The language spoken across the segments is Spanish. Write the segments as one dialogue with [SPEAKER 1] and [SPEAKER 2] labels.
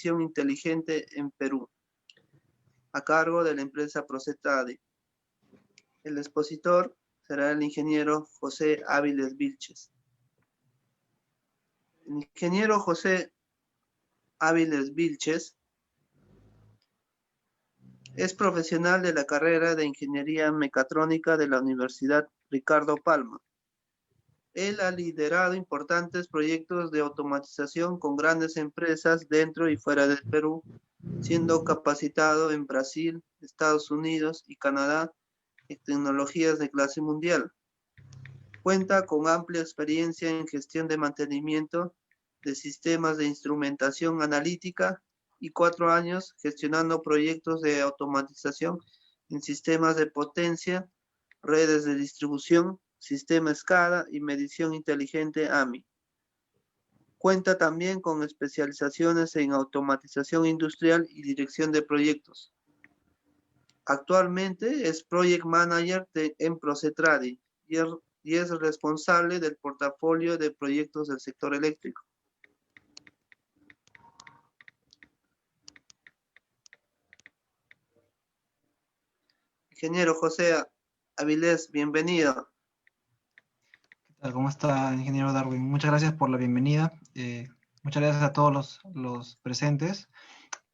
[SPEAKER 1] medición inteligente en Perú, a cargo de la empresa Procetradi. El expositor será el ingeniero José Áviles Vilches. El ingeniero José Áviles Vilches es profesional de la carrera de Ingeniería Mecatrónica de la Universidad Ricardo Palma. Él ha liderado importantes proyectos de automatización con grandes empresas dentro y fuera del Perú, siendo capacitado en Brasil, Estados Unidos y Canadá en tecnologías de clase mundial. Cuenta con amplia experiencia en gestión de mantenimiento de sistemas de instrumentación analítica y 4 años gestionando proyectos de automatización en sistemas de potencia, redes de distribución, sistema SCADA y medición inteligente AMI. Cuenta también con especializaciones en automatización industrial y dirección de proyectos. Actualmente es Project Manager en Procetradi y es responsable del portafolio de proyectos del sector eléctrico. Ingeniero José Áviles, bienvenido.
[SPEAKER 2] ¿Qué tal? ¿Cómo está, ingeniero Darwin? Muchas gracias por la bienvenida. Muchas gracias a todos los presentes.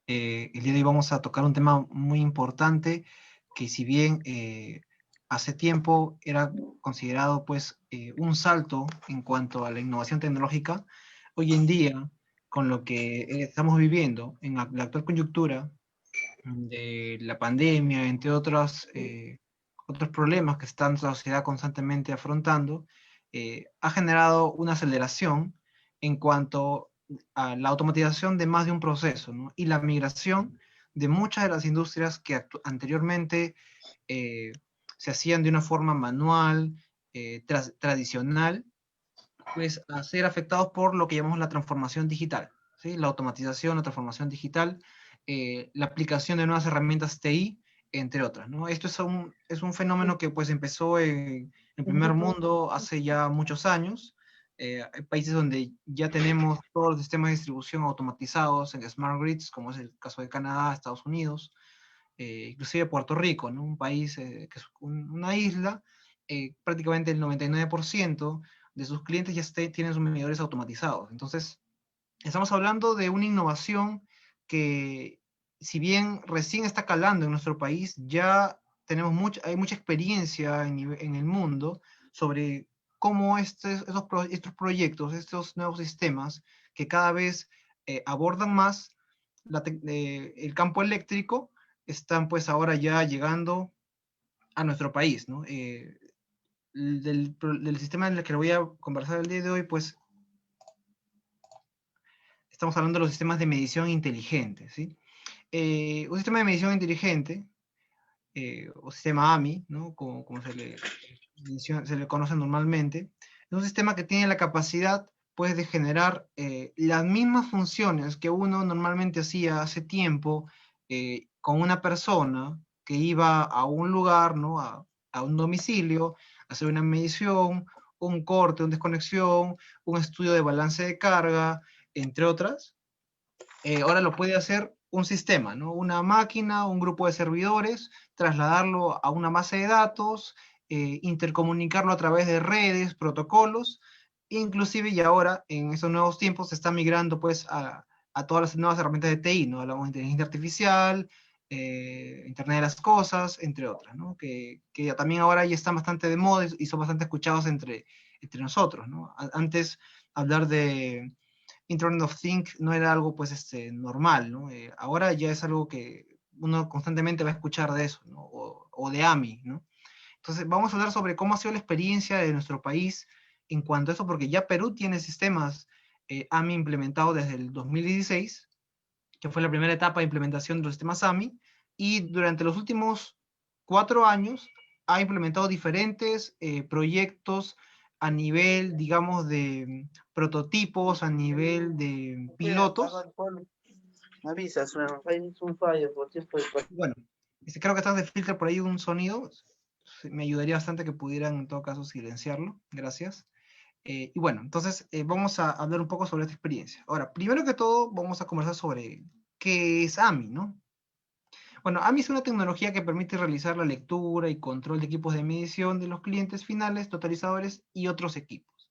[SPEAKER 2] El día de hoy vamos a tocar un tema muy importante que, si bien hace tiempo era considerado pues un salto en cuanto a la innovación tecnológica, hoy en día, con lo que estamos viviendo en la actual coyuntura de la pandemia, entre otros problemas que está la sociedad constantemente afrontando, ha generado una aceleración en cuanto a la automatización de más de un proceso, ¿no? Y la migración de muchas de las industrias que anteriormente se hacían de una forma manual, tradicional, pues a ser afectados por lo que llamamos la transformación digital, ¿sí? La automatización, la transformación digital, la aplicación de nuevas herramientas TI, entre otras, ¿no? Esto es un fenómeno que pues empezó en el primer mundo hace ya muchos años. Hay países donde ya tenemos todos los sistemas de distribución automatizados en smart grids, como es el caso de Canadá, Estados Unidos, inclusive Puerto Rico, ¿no? Un país que es una isla, prácticamente el 99% de sus clientes ya tienen sus medidores automatizados. Entonces, estamos hablando de una innovación que, si bien recién está calando en nuestro país, ya hay mucha experiencia en el mundo sobre cómo estos proyectos, estos nuevos sistemas que cada vez abordan más el campo eléctrico, están pues ahora ya llegando a nuestro país, ¿no? Del sistema en el que voy a conversar el día de hoy, pues estamos hablando de los sistemas de medición inteligente, ¿sí? Un sistema de medición inteligente, o sistema AMI, ¿no? Como se le conoce normalmente, es un sistema que tiene la capacidad, pues, de generar las mismas funciones que uno normalmente hacía hace tiempo con una persona que iba a un lugar, ¿no? A un domicilio, a hacer una medición, un corte, una desconexión, un estudio de balance de carga, entre otras. Ahora lo puede hacer un sistema, ¿no? Una máquina, un grupo de servidores, trasladarlo a una base de datos, intercomunicarlo a través de redes, protocolos, inclusive, y ahora en estos nuevos tiempos se está migrando pues a todas las nuevas herramientas de TI, ¿no? Hablamos de inteligencia artificial, Internet de las cosas, entre otras, ¿no? Que también ahora ya están bastante de moda y son bastante escuchados entre nosotros, ¿no? Antes, hablar de Internet of Things no era algo pues normal, ¿no? Ahora ya es algo que uno constantemente va a escuchar de eso, ¿no? O de AMI, ¿no? Entonces vamos a hablar sobre cómo ha sido la experiencia de nuestro país en cuanto a eso, porque ya Perú tiene sistemas AMI implementados desde el 2016, que fue la primera etapa de implementación de los sistemas AMI, y durante los últimos 4 años ha implementado diferentes proyectos a nivel, digamos, de prototipos, a nivel de pilotos.
[SPEAKER 1] Me avisas, es un fallo por tiempo.
[SPEAKER 2] Bueno, creo que estás de filtro por ahí un sonido. Me ayudaría bastante que pudieran, en todo caso, silenciarlo. Gracias. Y bueno, entonces vamos a hablar un poco sobre esta experiencia. Ahora, primero que todo, vamos a conversar sobre qué es AMI, ¿no? Bueno, AMI es una tecnología que permite realizar la lectura y control de equipos de medición de los clientes finales, totalizadores y otros equipos.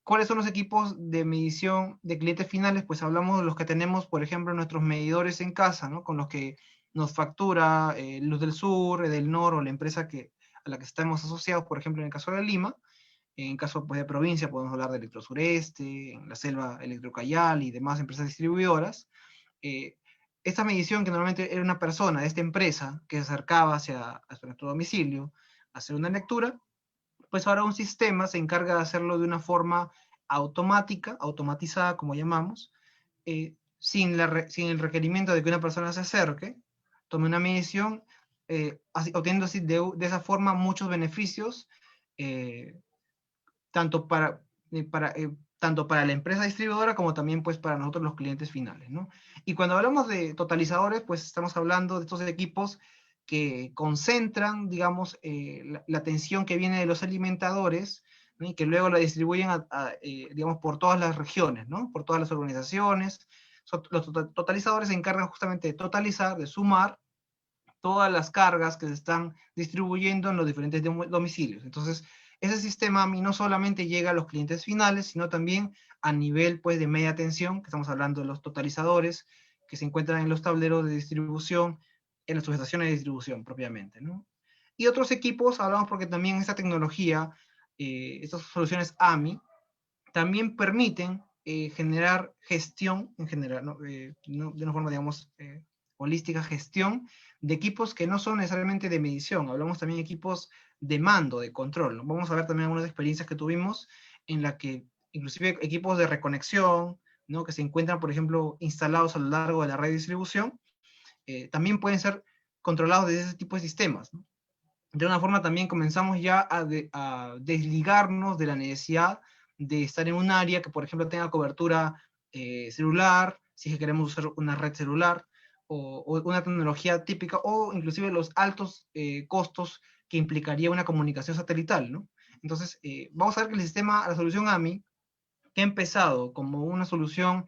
[SPEAKER 2] ¿Cuáles son los equipos de medición de clientes finales? Pues hablamos de los que tenemos, por ejemplo, nuestros medidores en casa, ¿no? Con los que nos factura Luz del Sur, Edelnor o la empresa a la que estamos asociados, por ejemplo, en el caso de Lima. En caso pues, de provincia podemos hablar de Electrosureste, en la Selva Electrocayal y demás empresas distribuidoras. Eh, Esta medición, que normalmente era una persona de esta empresa que se acercaba hacia nuestro domicilio a hacer una lectura, pues ahora un sistema se encarga de hacerlo de una forma automática, automatizada, como llamamos, sin el requerimiento de que una persona se acerque, tome una medición, obteniendo así de esa forma muchos beneficios, eh, tanto tanto para la empresa distribuidora como también pues para nosotros los clientes finales, ¿no? Y cuando hablamos de totalizadores, pues estamos hablando de estos equipos que concentran, digamos, la atención que viene de los alimentadores, ¿no? Y que luego la distribuyen, digamos, por todas las regiones, ¿no? Por todas las organizaciones. Los totalizadores se encargan justamente de totalizar, de sumar todas las cargas que se están distribuyendo en los diferentes domicilios. Entonces, ese sistema a mí no solamente llega a los clientes finales, sino también a nivel pues, de media tensión, que estamos hablando de los totalizadores que se encuentran en los tableros de distribución, en las subestaciones de distribución propiamente, ¿no? Y otros equipos, hablamos porque también esta tecnología, estas soluciones AMI, también permiten generar gestión en general, ¿no? De una forma, digamos, holística, gestión de equipos que no son necesariamente de medición, hablamos también de equipos de mando, de control, ¿no? Vamos a ver también algunas experiencias que tuvimos en la que inclusive equipos de reconexión, ¿no? Que se encuentran, por ejemplo, instalados a lo largo de la red de distribución, también pueden ser controlados desde ese tipo de sistemas, ¿no? De una forma también comenzamos ya a desligarnos de la necesidad de estar en un área que, por ejemplo, tenga cobertura celular, si es que queremos usar una red celular, o una tecnología típica, o inclusive los altos costos que implicaría una comunicación satelital, ¿no? Entonces, vamos a ver que el sistema, la solución AMI, que ha empezado como una solución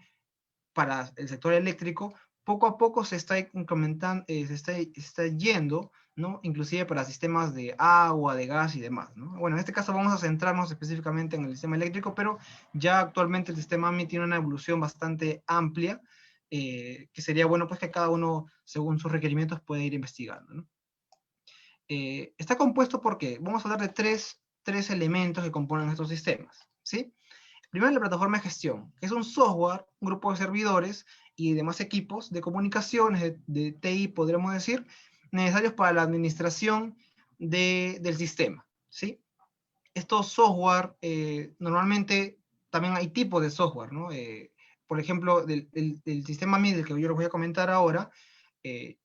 [SPEAKER 2] para el sector eléctrico, poco a poco se está incrementando, está yendo, ¿no? Inclusive para sistemas de agua, de gas y demás, ¿no? Bueno, en este caso vamos a centrarnos específicamente en el sistema eléctrico, pero ya actualmente el sistema AMI tiene una evolución bastante amplia, que sería bueno pues que cada uno, según sus requerimientos, puede ir investigando, ¿no? Está compuesto porque vamos a hablar de tres elementos que componen estos sistemas, ¿sí? Primero, la plataforma de gestión, que es un software, un grupo de servidores y demás equipos de comunicaciones, de TI, podríamos decir, necesarios para la administración del sistema, ¿sí? Estos software, normalmente también hay tipos de software, ¿no? Por ejemplo, del sistema MID, del que yo les voy a comentar ahora, eh,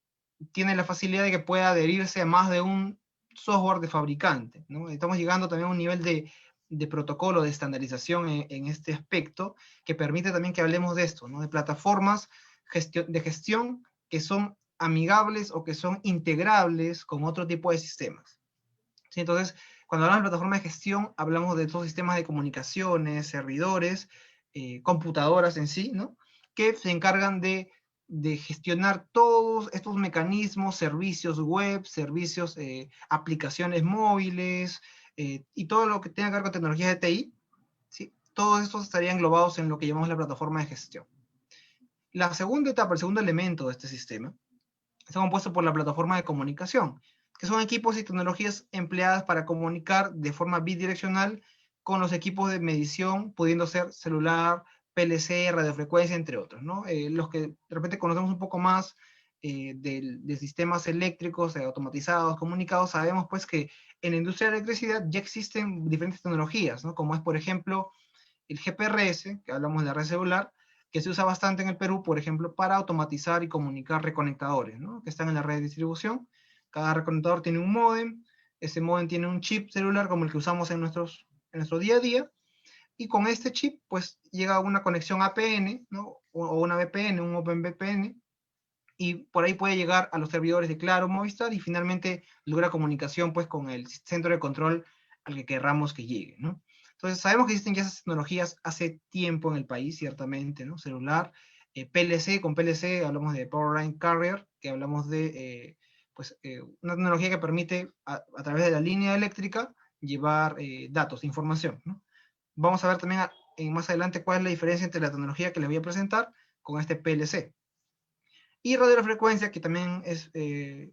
[SPEAKER 2] tiene la facilidad de que pueda adherirse a más de un software de fabricante, ¿no? Estamos llegando también a un nivel de protocolo, de estandarización en este aspecto, que permite también que hablemos de esto, ¿no? De plataformas de gestión que son amigables o que son integrables con otro tipo de sistemas. ¿Sí? Entonces, cuando hablamos de plataforma de gestión, hablamos de estos sistemas de comunicaciones, servidores, computadoras en sí, ¿no? Que se encargan de gestionar todos estos mecanismos, servicios web, servicios, aplicaciones móviles, y todo lo que tenga que ver con tecnologías de TI, ¿sí? Todos estos estarían englobados en lo que llamamos la plataforma de gestión. La segunda etapa, el segundo elemento de este sistema, está compuesto por la plataforma de comunicación, que son equipos y tecnologías empleadas para comunicar de forma bidireccional con los equipos de medición, pudiendo ser celular, PLC, radiofrecuencia, entre otros, ¿no? Los que de repente conocemos un poco más de sistemas eléctricos automatizados, comunicados, sabemos pues que en la industria de la electricidad ya existen diferentes tecnologías, ¿no? Como es, por ejemplo, el GPRS, que hablamos de la red celular, que se usa bastante en el Perú, por ejemplo, para automatizar y comunicar reconectadores, ¿no? Que están en la red de distribución. Cada reconectador tiene un módem, ese módem tiene un chip celular como el que usamos en nuestro día a día, y con este chip, pues, llega una conexión APN, ¿no? O una VPN, un Open VPN, y por ahí puede llegar a los servidores de Claro, Movistar, y finalmente logra comunicación, pues, con el centro de control al que querramos que llegue, ¿no? Entonces, sabemos que existen ya esas tecnologías hace tiempo en el país, ciertamente, ¿no? Celular, PLC, con PLC hablamos de Power Line Carrier, que hablamos de una tecnología que permite, a través de la línea eléctrica, llevar datos, información, ¿no? Vamos a ver también más adelante cuál es la diferencia entre la tecnología que les voy a presentar con este PLC. Y radiofrecuencia, que también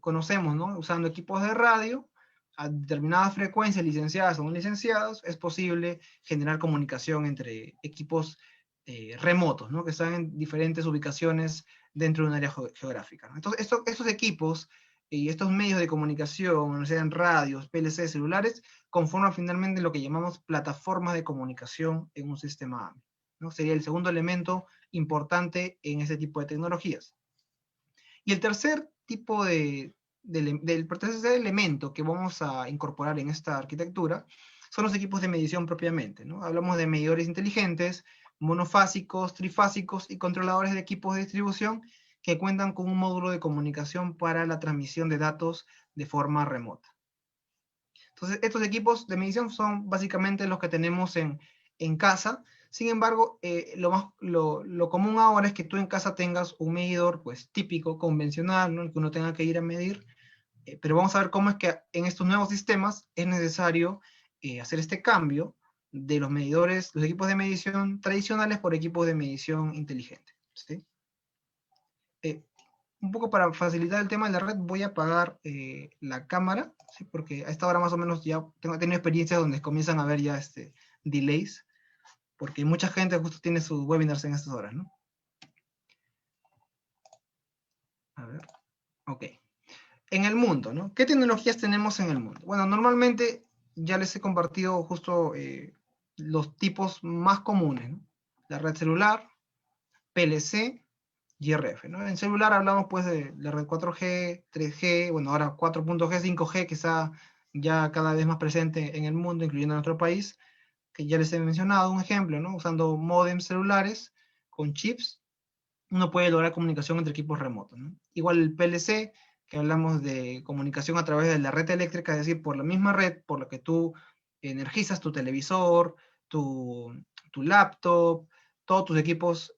[SPEAKER 2] conocemos, ¿no? Usando equipos de radio, a determinadas frecuencias, licenciadas o no licenciadas, es posible generar comunicación entre equipos remotos, ¿no? Que están en diferentes ubicaciones dentro de un área geográfica, ¿no? Entonces, estos equipos y estos medios de comunicación, sean radios, PLC, celulares, conforman finalmente lo que llamamos plataformas de comunicación en un sistema AMI, ¿no? Sería el segundo elemento importante en este tipo de tecnologías. Y el tercer tipo del tercer elemento que vamos a incorporar en esta arquitectura son los equipos de medición propiamente, ¿no? Hablamos de medidores inteligentes, monofásicos, trifásicos y controladores de equipos de distribución que cuentan con un módulo de comunicación para la transmisión de datos de forma remota. Entonces, estos equipos de medición son básicamente los que tenemos en casa. Sin embargo, lo común ahora es que tú en casa tengas un medidor pues típico, convencional, ¿no? El que uno tenga que ir a medir, pero vamos a ver cómo es que en estos nuevos sistemas es necesario hacer este cambio de los medidores, los equipos de medición tradicionales por equipos de medición inteligente, ¿sí? Un poco para facilitar el tema de la red, voy a apagar la cámara, ¿sí? Porque a esta hora más o menos ya he tenido experiencias donde comienzan a haber ya delays, porque mucha gente justo tiene sus webinars en estas horas, ¿no? A ver, ok. En el mundo, ¿no? ¿Qué tecnologías tenemos en el mundo? Bueno, normalmente ya les he compartido justo los tipos más comunes, ¿no? La red celular, PLC y RF, ¿no? En celular hablamos pues de la red 4G, 3G, bueno, ahora 4.G, 5G, que está ya cada vez más presente en el mundo, incluyendo en nuestro país, que ya les he mencionado un ejemplo, ¿no? Usando módems celulares con chips, uno puede lograr comunicación entre equipos remotos, ¿no? Igual el PLC, que hablamos de comunicación a través de la red eléctrica, es decir, por la misma red por la que tú energizas tu televisor, tu laptop, todos tus equipos,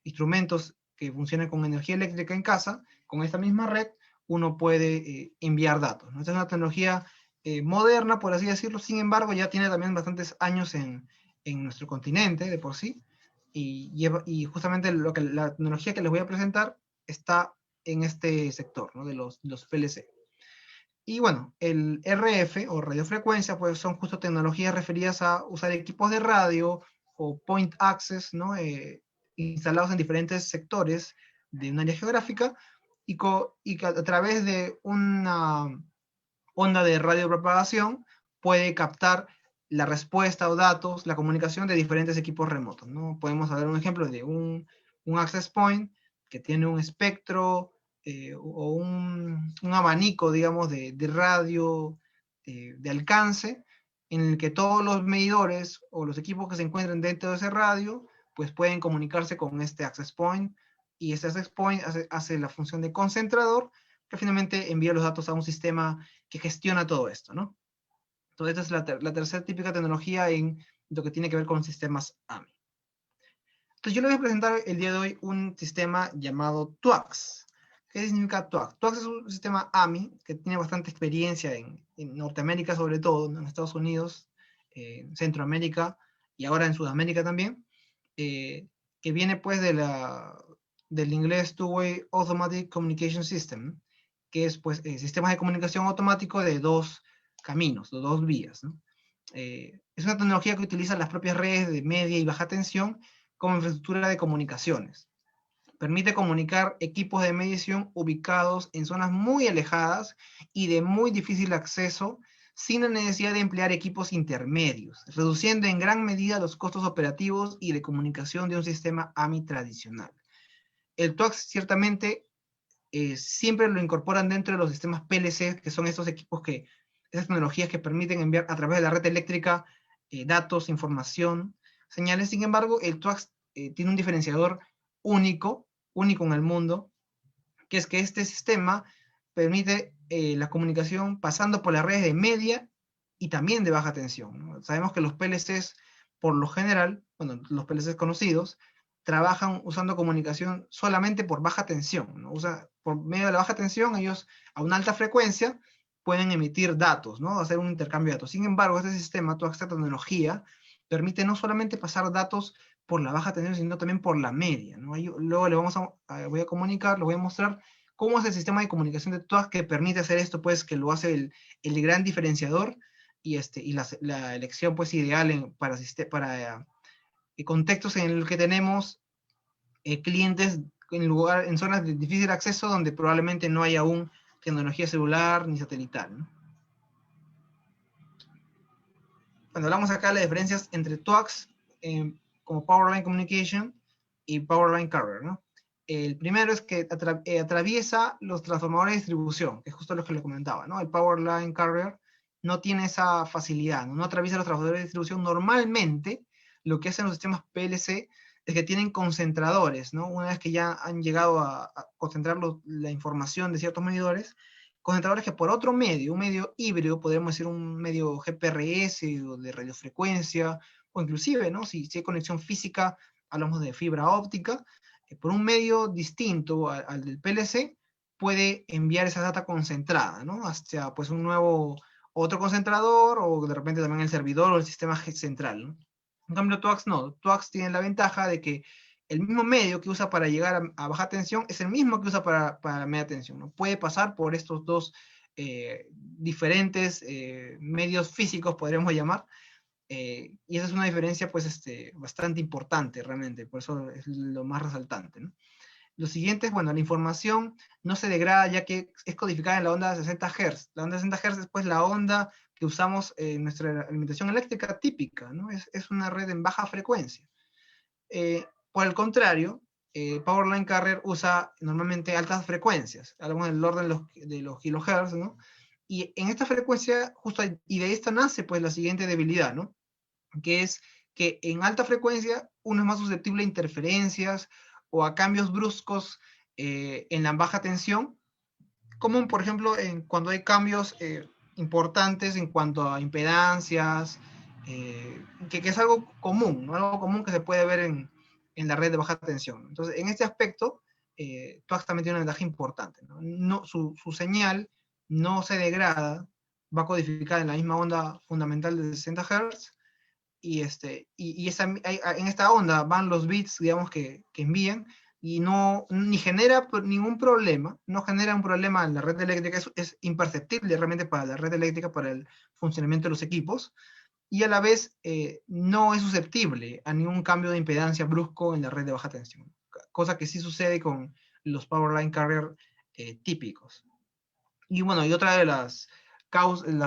[SPEAKER 2] instrumentos que funcionan con energía eléctrica en casa, con esta misma red, uno puede enviar datos, ¿no? Esta es una tecnología moderna, por así decirlo, sin embargo, ya tiene también bastantes años en nuestro continente de por sí, y justamente la tecnología que les voy a presentar está en este sector, ¿no? De los PLC. Y bueno, el RF o radiofrecuencia, pues son justo tecnologías referidas a usar equipos de radio o point access, ¿no? Instalados en diferentes sectores de un área geográfica y que a través de una onda de radiopropagación puede captar la respuesta o datos, la comunicación de diferentes equipos remotos, ¿no? Podemos dar un ejemplo de un access point que tiene un espectro o un abanico, digamos, de radio de alcance, en el que todos los medidores o los equipos que se encuentren dentro de ese radio, pues pueden comunicarse con este access point, y ese access point hace la función de concentrador, que finalmente envía los datos a un sistema que gestiona todo esto, ¿no? Entonces, esta es la tercera típica tecnología en lo que tiene que ver con sistemas AMI. Entonces, yo les voy a presentar el día de hoy un sistema llamado TWACS. ¿Qué significa TWACS? TWACS es un sistema AMI que tiene bastante experiencia en Norteamérica, sobre todo, ¿no? En Estados Unidos, en Centroamérica y ahora en Sudamérica también, que viene pues del inglés Two-Way Automatic Communication System, que es pues sistemas de comunicación automático de dos caminos, de dos vías, ¿no? Es una tecnología que utiliza las propias redes de media y baja tensión como infraestructura de comunicaciones. Permite comunicar equipos de medición ubicados en zonas muy alejadas y de muy difícil acceso, sin la necesidad de emplear equipos intermedios, reduciendo en gran medida los costos operativos y de comunicación de un sistema AMI tradicional. El TWACS ciertamente siempre lo incorporan dentro de los sistemas PLC, que son estos equipos esas tecnologías que permiten enviar a través de la red eléctrica datos, información, señales. Sin embargo, el TWACS tiene un diferenciador único en el mundo, que es que este sistema permite la comunicación pasando por las redes de media y también de baja tensión, ¿no? Sabemos que los PLCs, por lo general, bueno, los PLCs conocidos, trabajan usando comunicación solamente por baja tensión, ¿no? Por medio de la baja tensión, ellos a una alta frecuencia pueden emitir datos, ¿no? Hacer un intercambio de datos. Sin embargo, este sistema, toda esta tecnología, permite no solamente pasar datos por la baja tensión, sino también por la media, ¿no? Luego voy a comunicar, lo voy a mostrar cómo es el sistema de comunicación de TOAC que permite hacer esto, pues que lo hace el gran diferenciador y la elección pues ideal para contextos en los que tenemos clientes en zonas de difícil acceso donde probablemente no haya aún tecnología celular ni satelital, ¿no? Cuando hablamos acá de las diferencias entre TOACs como Power Line Communication y Power Line Carrier, ¿no? El primero es que atraviesa los transformadores de distribución, que es justo lo que le comentaba, ¿no? El Power Line Carrier no tiene esa facilidad, ¿no? No atraviesa los transformadores de distribución. Normalmente, lo que hacen los sistemas PLC es que tienen concentradores, ¿no? Una vez que ya han llegado a concentrar la información de ciertos medidores, concentradores que por otro medio, un medio híbrido, podríamos decir un medio GPRS o de radiofrecuencia, o inclusive, ¿no? Si hay conexión física, hablamos de fibra óptica, por un medio distinto al del PLC, puede enviar esa data concentrada, ¿no? Hacia pues otro concentrador, o de repente también el servidor o el sistema central, ¿no? En cambio, TOACS no. TOACS tiene la ventaja de que el mismo medio que usa para llegar a baja tensión es el mismo que usa para media tensión, ¿no? Puede pasar por estos dos diferentes medios físicos, podríamos llamar, y esa es una diferencia pues bastante importante realmente, por eso es lo más resaltante, ¿no? Lo siguiente es, bueno, la información no se degrada ya que es codificada en la onda de 60 Hz. La onda de 60 Hz es pues la onda que usamos en nuestra alimentación eléctrica típica, ¿no? Es una red en baja frecuencia. Por el contrario, Powerline Carrier usa normalmente altas frecuencias, hablamos del orden de los kilohertz, ¿no? Y en esta frecuencia, y de esta nace pues la siguiente debilidad, ¿no? Que es que en alta frecuencia uno es más susceptible a interferencias o a cambios bruscos en la baja tensión, como por ejemplo cuando hay cambios importantes en cuanto a impedancias, que es algo común, ¿no? Algo común que se puede ver en la red de baja tensión. Entonces, en este aspecto, TOAX también tiene una ventaja importante, ¿no? Su señal no se degrada, va codificada en la misma onda fundamental de 60 Hz, en esta onda van los bits, digamos, que envían, y ni genera ningún problema, no genera un problema en la red eléctrica, es imperceptible realmente para la red eléctrica, para el funcionamiento de los equipos, y a la vez no es susceptible a ningún cambio de impedancia brusco en la red de baja tensión, cosa que sí sucede con los Powerline Carrier típicos. Y bueno, y otra de las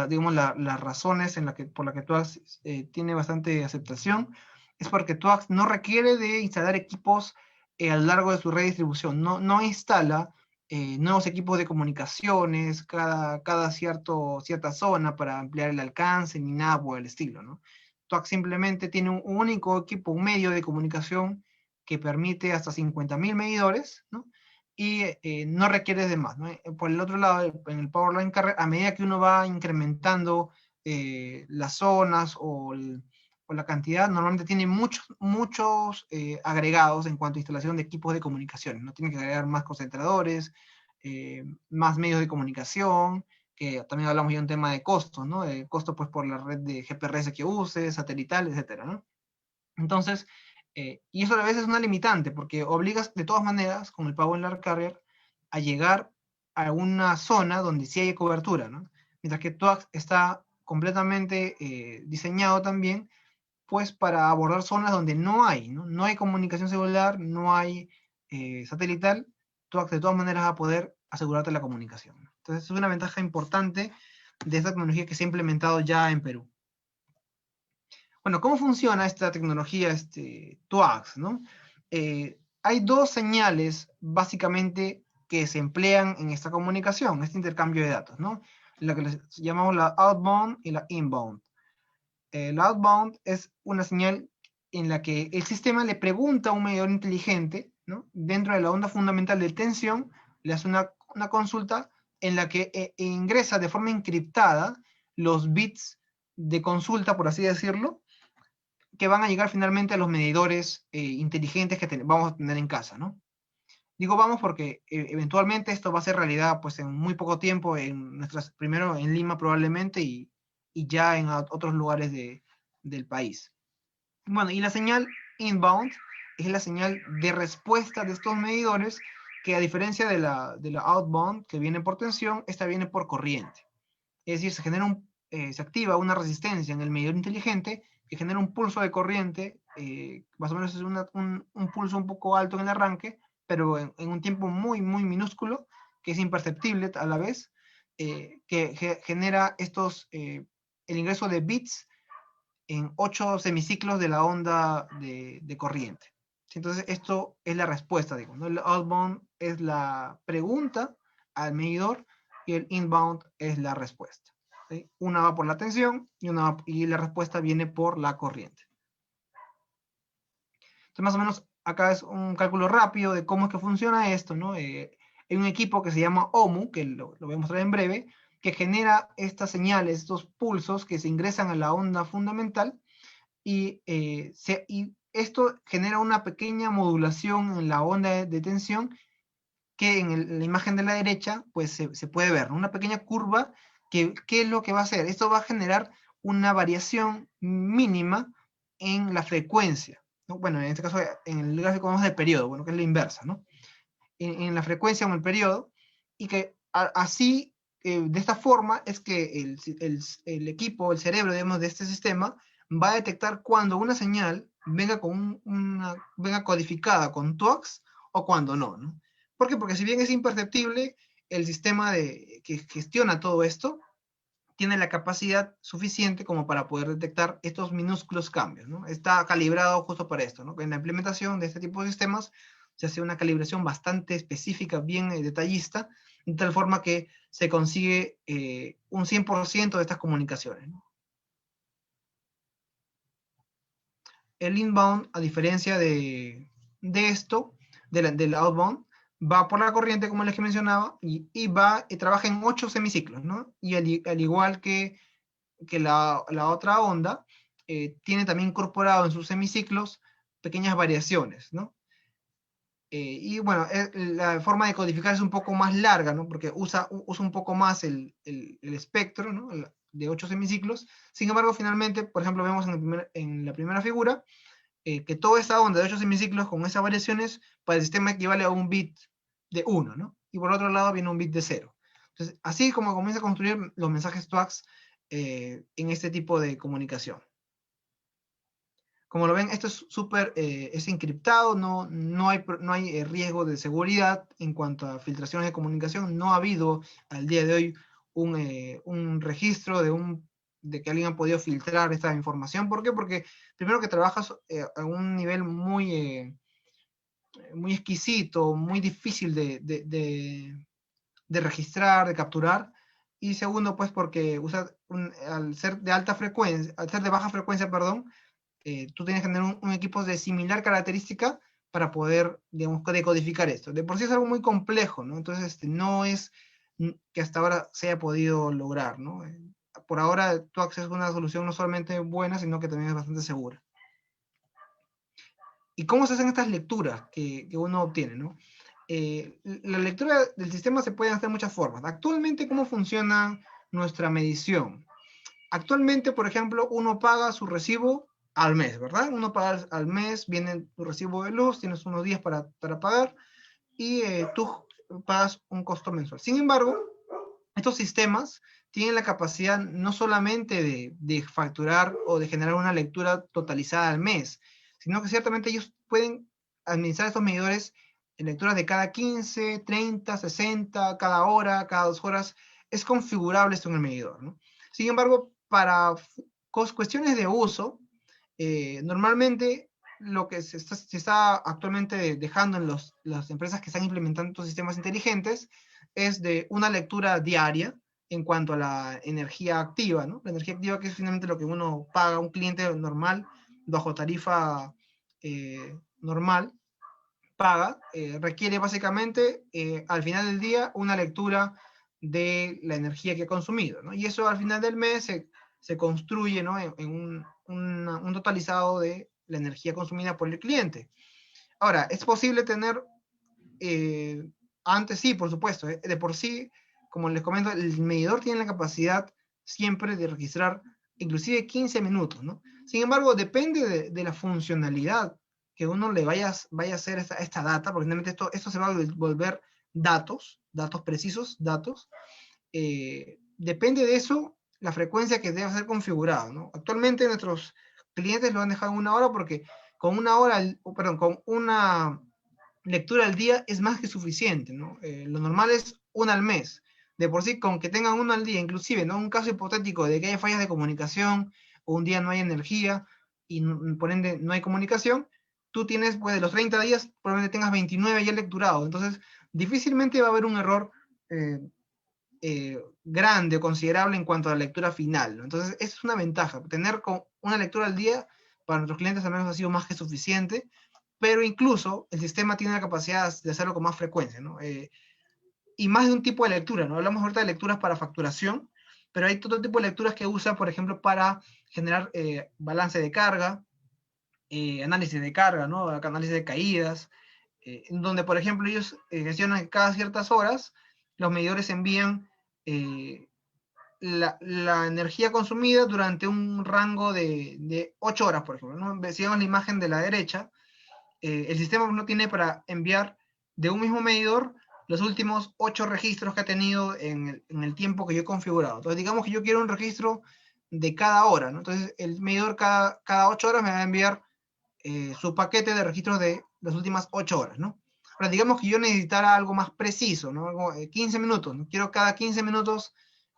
[SPEAKER 2] digamos, las razones por las que TOAX tiene bastante aceptación es porque TOAX no requiere de instalar equipos a lo largo de su red de distribución, no instala nuevos equipos de comunicaciones cada cierta zona para ampliar el alcance ni nada por el estilo, ¿no? TOAX simplemente tiene un único equipo, un medio de comunicación que permite hasta 50.000 medidores, ¿no? Y no requiere de más, ¿no? Por el otro lado, en el Powerline Carrier, a medida que uno va incrementando las zonas o la cantidad, normalmente tiene muchos agregados en cuanto a instalación de equipos de comunicación, ¿no? Tiene que agregar más concentradores, más medios de comunicación, que también hablamos ya de un tema de costos, ¿no? De costo pues por la red de GPRS que use, satelital, etcétera, ¿no? Entonces, y eso a veces es una limitante, porque obligas de todas maneras, con el Powerline Carrier, a llegar a una zona donde sí hay cobertura, ¿no? Mientras que TOAX está completamente diseñado también, pues para abordar zonas donde no hay, ¿no? No hay comunicación celular, no hay satelital, TOAX de todas maneras va a poder asegurarte la comunicación. Entonces es una ventaja importante de esta tecnología que se ha implementado ya en Perú. Bueno, ¿cómo funciona esta tecnología TOAX, ¿no? Hay dos señales, básicamente, que se emplean en esta comunicación, este intercambio de datos, ¿no? La que les llamamos la outbound y la inbound. La outbound es una señal en la que el sistema le pregunta a un medidor inteligente, ¿no? Dentro de la onda fundamental de tensión, le hace una consulta en la que ingresa de forma encriptada los bits de consulta, por así decirlo, que van a llegar finalmente a los medidores inteligentes que vamos a tener en casa, ¿no? Digo vamos porque eventualmente esto va a ser realidad pues en muy poco tiempo, primero en Lima probablemente y ya en otros lugares del país. Bueno, y la señal inbound es la señal de respuesta de estos medidores que a diferencia de la outbound que viene por tensión, esta viene por corriente. Es decir, se activa una resistencia en el medidor inteligente que genera un pulso de corriente, más o menos es un pulso un poco alto en el arranque, pero en un tiempo muy, muy minúsculo, que es imperceptible a la vez, que genera el ingreso de bits en 8 semiciclos de la onda de corriente. Entonces, esto es la respuesta, digo, ¿no? El outbound es la pregunta al medidor y el inbound es la respuesta. ¿Sí? Una va por la tensión y la respuesta viene por la corriente. Entonces, más o menos, acá es un cálculo rápido de cómo es que funciona esto, ¿no? Hay un equipo que se llama OMU, que lo voy a mostrar en breve, que genera estas señales, estos pulsos que se ingresan a la onda fundamental y esto genera una pequeña modulación en la onda de tensión que en la imagen de la derecha pues se puede ver, ¿no? Una pequeña curva ¿qué es lo que va a hacer? Esto va a generar una variación mínima en la frecuencia, ¿no? Bueno, en este caso en el gráfico vamos del periodo, bueno, que es la inversa, ¿no? En la frecuencia o en el periodo, y que así, de esta forma, es que el equipo, el cerebro, digamos, de este sistema, va a detectar cuando una señal venga codificada con TUAX o cuando no, ¿no? ¿Por qué? Porque si bien es imperceptible, el sistema que gestiona todo esto tiene la capacidad suficiente como para poder detectar estos minúsculos cambios, ¿no? Está calibrado justo para esto, ¿no? En la implementación de este tipo de sistemas se hace una calibración bastante específica, bien detallista, de tal forma que se consigue un 100% de estas comunicaciones, ¿no? El inbound, a diferencia de esto, del outbound, va por la corriente, como les que mencionaba, y trabaja en 8 semiciclos, ¿no? Y al igual que la otra onda, tiene también incorporado en sus semiciclos pequeñas variaciones, ¿no? Y bueno, la forma de codificar es un poco más larga, ¿no? Porque usa un poco más el espectro, ¿no? De 8 semiciclos. Sin embargo, finalmente, por ejemplo, vemos en la primera figura que toda esa onda de 8 semiciclos con esas variaciones para el sistema equivale a un bit de 1, ¿no? Y por otro lado viene un bit de 0. Entonces, así es como comienza a construir los mensajes TWACS en este tipo de comunicación. Como lo ven, esto es es encriptado, no hay riesgo de seguridad en cuanto a filtraciones de comunicación. No ha habido al día de hoy un registro de que alguien ha podido filtrar esta información. ¿Por qué? Porque primero que trabajas a un nivel muy exquisito, muy difícil de registrar, de capturar. Y segundo, pues porque al ser de alta frecuencia, al ser de baja frecuencia, perdón, tú tienes que tener un equipo de similar característica para poder, digamos, decodificar esto. De por sí es algo muy complejo, ¿no? Entonces, no es que hasta ahora se haya podido lograr, ¿no? Por ahora, TWACS es una solución no solamente buena, sino que también es bastante segura. ¿Y cómo se hacen estas lecturas que uno obtiene, ¿no? La lectura del sistema se puede hacer de muchas formas. Actualmente, ¿cómo funciona nuestra medición? Actualmente, por ejemplo, uno paga su recibo al mes, ¿verdad? Uno paga al mes, viene tu recibo de luz, tienes unos días para pagar y tú pagas un costo mensual. Sin embargo, estos sistemas tienen la capacidad no solamente de facturar o de generar una lectura totalizada al mes, sino que ciertamente ellos pueden administrar estos medidores en lecturas de cada 15, 30, 60, cada hora, cada 2 horas. Es configurable esto en el medidor, ¿no? Sin embargo, para cuestiones de uso, normalmente lo que se está actualmente dejando en las empresas que están implementando estos sistemas inteligentes es de una lectura diaria en cuanto a la energía activa, ¿no? La energía activa que es finalmente lo que uno paga a un cliente normal bajo tarifa normal, paga, requiere básicamente al final del día una lectura de la energía que ha consumido, ¿no? Y eso al final del mes se construye, ¿no? en un totalizado de la energía consumida por el cliente. Ahora, ¿es posible tener, antes sí, por supuesto, de por sí, como les comento, el medidor tiene la capacidad siempre de registrar inclusive 15 minutos, ¿no? Sin embargo, depende de la funcionalidad que uno le vaya a hacer esta data, porque realmente esto se va a volver datos precisos, datos. Depende de eso la frecuencia que debe ser configurada, ¿no? Actualmente nuestros clientes lo han dejado en 1 hora porque con 1 hora, perdón, con una lectura al día es más que suficiente, ¿no? Lo normal es 1 al mes. De por sí, con que tengan 1 al día, inclusive, ¿no? Un caso hipotético de que haya fallas de comunicación o un día no hay energía y por ende no hay comunicación, tú tienes, pues de los 30 días, probablemente tengas 29 ya lecturados. Entonces, difícilmente va a haber un error grande o considerable en cuanto a la lectura final, ¿no? Entonces, esa es una ventaja. Tener con una lectura al día para nuestros clientes al menos ha sido más que suficiente, pero incluso el sistema tiene la capacidad de hacerlo con más frecuencia, ¿no? Y más de un tipo de lectura, ¿no? Hablamos ahorita de lecturas para facturación, pero hay todo tipo de lecturas que usa, por ejemplo, para generar balance de carga, análisis de carga, ¿no? Análisis de caídas, donde, por ejemplo, ellos gestionan cada ciertas horas, los medidores envían la energía consumida durante un rango de 8 horas, por ejemplo, ¿no? Si vemos la imagen de la derecha, el sistema no tiene para enviar de un mismo medidor los últimos 8 registros que ha tenido en el tiempo que yo he configurado. Entonces, digamos que yo quiero un registro de cada hora, ¿no? Entonces, el medidor cada 8 horas me va a enviar su paquete de registros de las últimas 8 horas, ¿no? Ahora, digamos que yo necesitara algo más preciso, ¿no? Algo, 15 minutos, ¿no? Quiero cada 15 minutos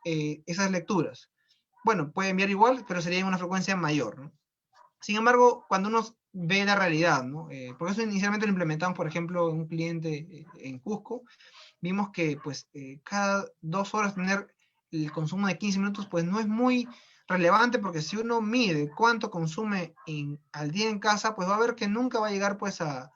[SPEAKER 2] esas lecturas. Bueno, puede enviar igual, pero sería en una frecuencia mayor, ¿no? Sin embargo, cuando uno ve la realidad, ¿no? Por eso inicialmente lo implementamos, por ejemplo, en un cliente en Cusco, vimos que pues cada 2 horas tener el consumo de 15 minutos pues no es muy relevante, porque si uno mide cuánto consume al día en casa, pues va a ver que nunca va a llegar pues a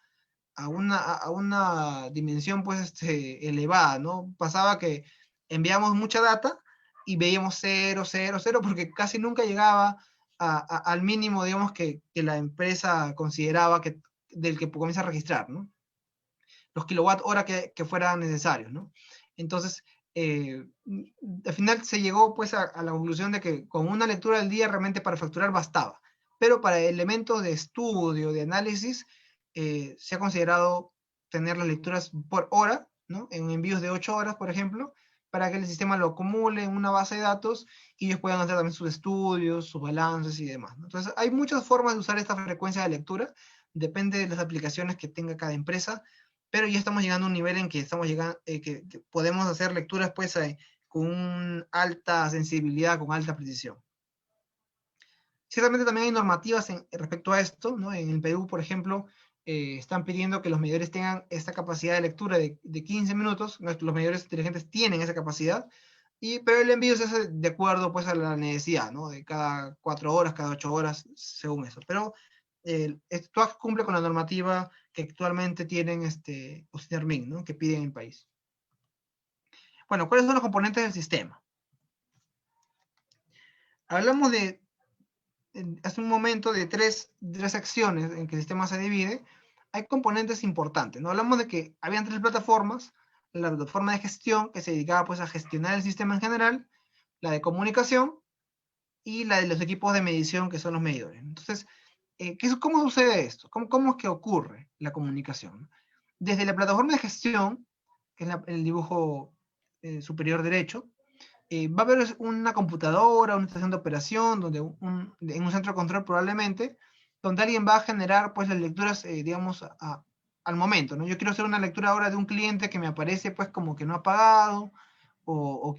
[SPEAKER 2] una dimensión pues elevada, ¿no? Pasaba que enviamos mucha data y veíamos 0, 0, 0, porque casi nunca llegaba al mínimo, digamos, que la empresa consideraba del que comienza a registrar, ¿no? Los kilowatt hora que fueran necesarios, ¿no? Entonces, al final se llegó pues a la conclusión de que con una lectura al día realmente para facturar bastaba, pero para elementos de estudio, de análisis, se ha considerado tener las lecturas por hora, ¿no? En envíos de 8 horas, por ejemplo, para que el sistema lo acumule en una base de datos y ellos puedan hacer también sus estudios, sus balances y demás, ¿no? Entonces, hay muchas formas de usar esta frecuencia de lectura, depende de las aplicaciones que tenga cada empresa, pero ya estamos llegando a un nivel en que estamos llegando, que podemos hacer lecturas pues con alta sensibilidad, con alta precisión. Ciertamente también hay normativas respecto a esto, ¿no? En el Perú, por ejemplo, están pidiendo que los medidores tengan esta capacidad de lectura de 15 minutos, los medidores inteligentes tienen esa capacidad, pero el envío se hace de acuerdo pues a la necesidad, ¿no? De cada 4 horas, cada 8 horas, según eso. Pero esto cumple con la normativa que actualmente tienen CERMIN, ¿no? Que piden en el país. Bueno, ¿cuáles son los componentes del sistema? Hablamos hace un momento de tres acciones en que el sistema se divide. Hay componentes importantes, ¿no? Hablamos de que habían 3 plataformas: la plataforma de gestión, que se dedicaba pues a gestionar el sistema en general, la de comunicación y la de los equipos de medición, que son los medidores. Entonces, ¿cómo sucede esto? ¿Cómo es que ocurre la comunicación? Desde la plataforma de gestión, que es el dibujo superior derecho, va a haber una computadora, una estación de operación, en un centro de control probablemente, donde alguien va a generar pues las lecturas, digamos, al momento, ¿no? Yo quiero hacer una lectura ahora de un cliente que me aparece pues como que no ha pagado, o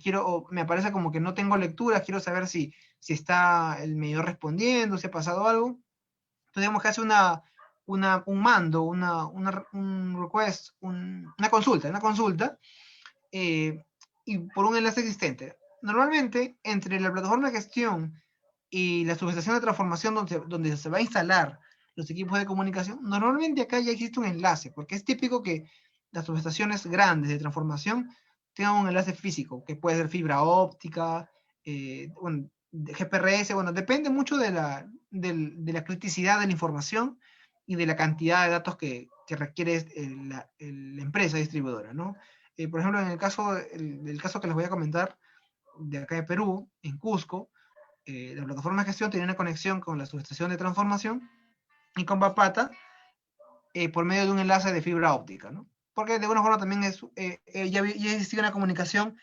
[SPEAKER 2] me aparece como que no tengo lecturas, quiero saber si está el medidor respondiendo, si ha pasado algo. Entonces digamos que hace un mando, un request, una consulta, y por un enlace existente. Normalmente, entre la plataforma de gestión y la subestación de transformación donde se va a instalar los equipos de comunicación, normalmente acá ya existe un enlace, porque es típico que las subestaciones grandes de transformación tengan un enlace físico, que puede ser fibra óptica, bueno, de GPRS, bueno, depende mucho de la criticidad de la información y de la cantidad de datos que requiere la empresa distribuidora, ¿no? Por ejemplo, en el caso, del caso que les voy a comentar, de acá de Perú, en Cusco, la plataforma de gestión tenía una conexión con la subestación de transformación y con Bapata por medio de un enlace de fibra óptica, ¿no? Porque de alguna forma también ya existía una comunicación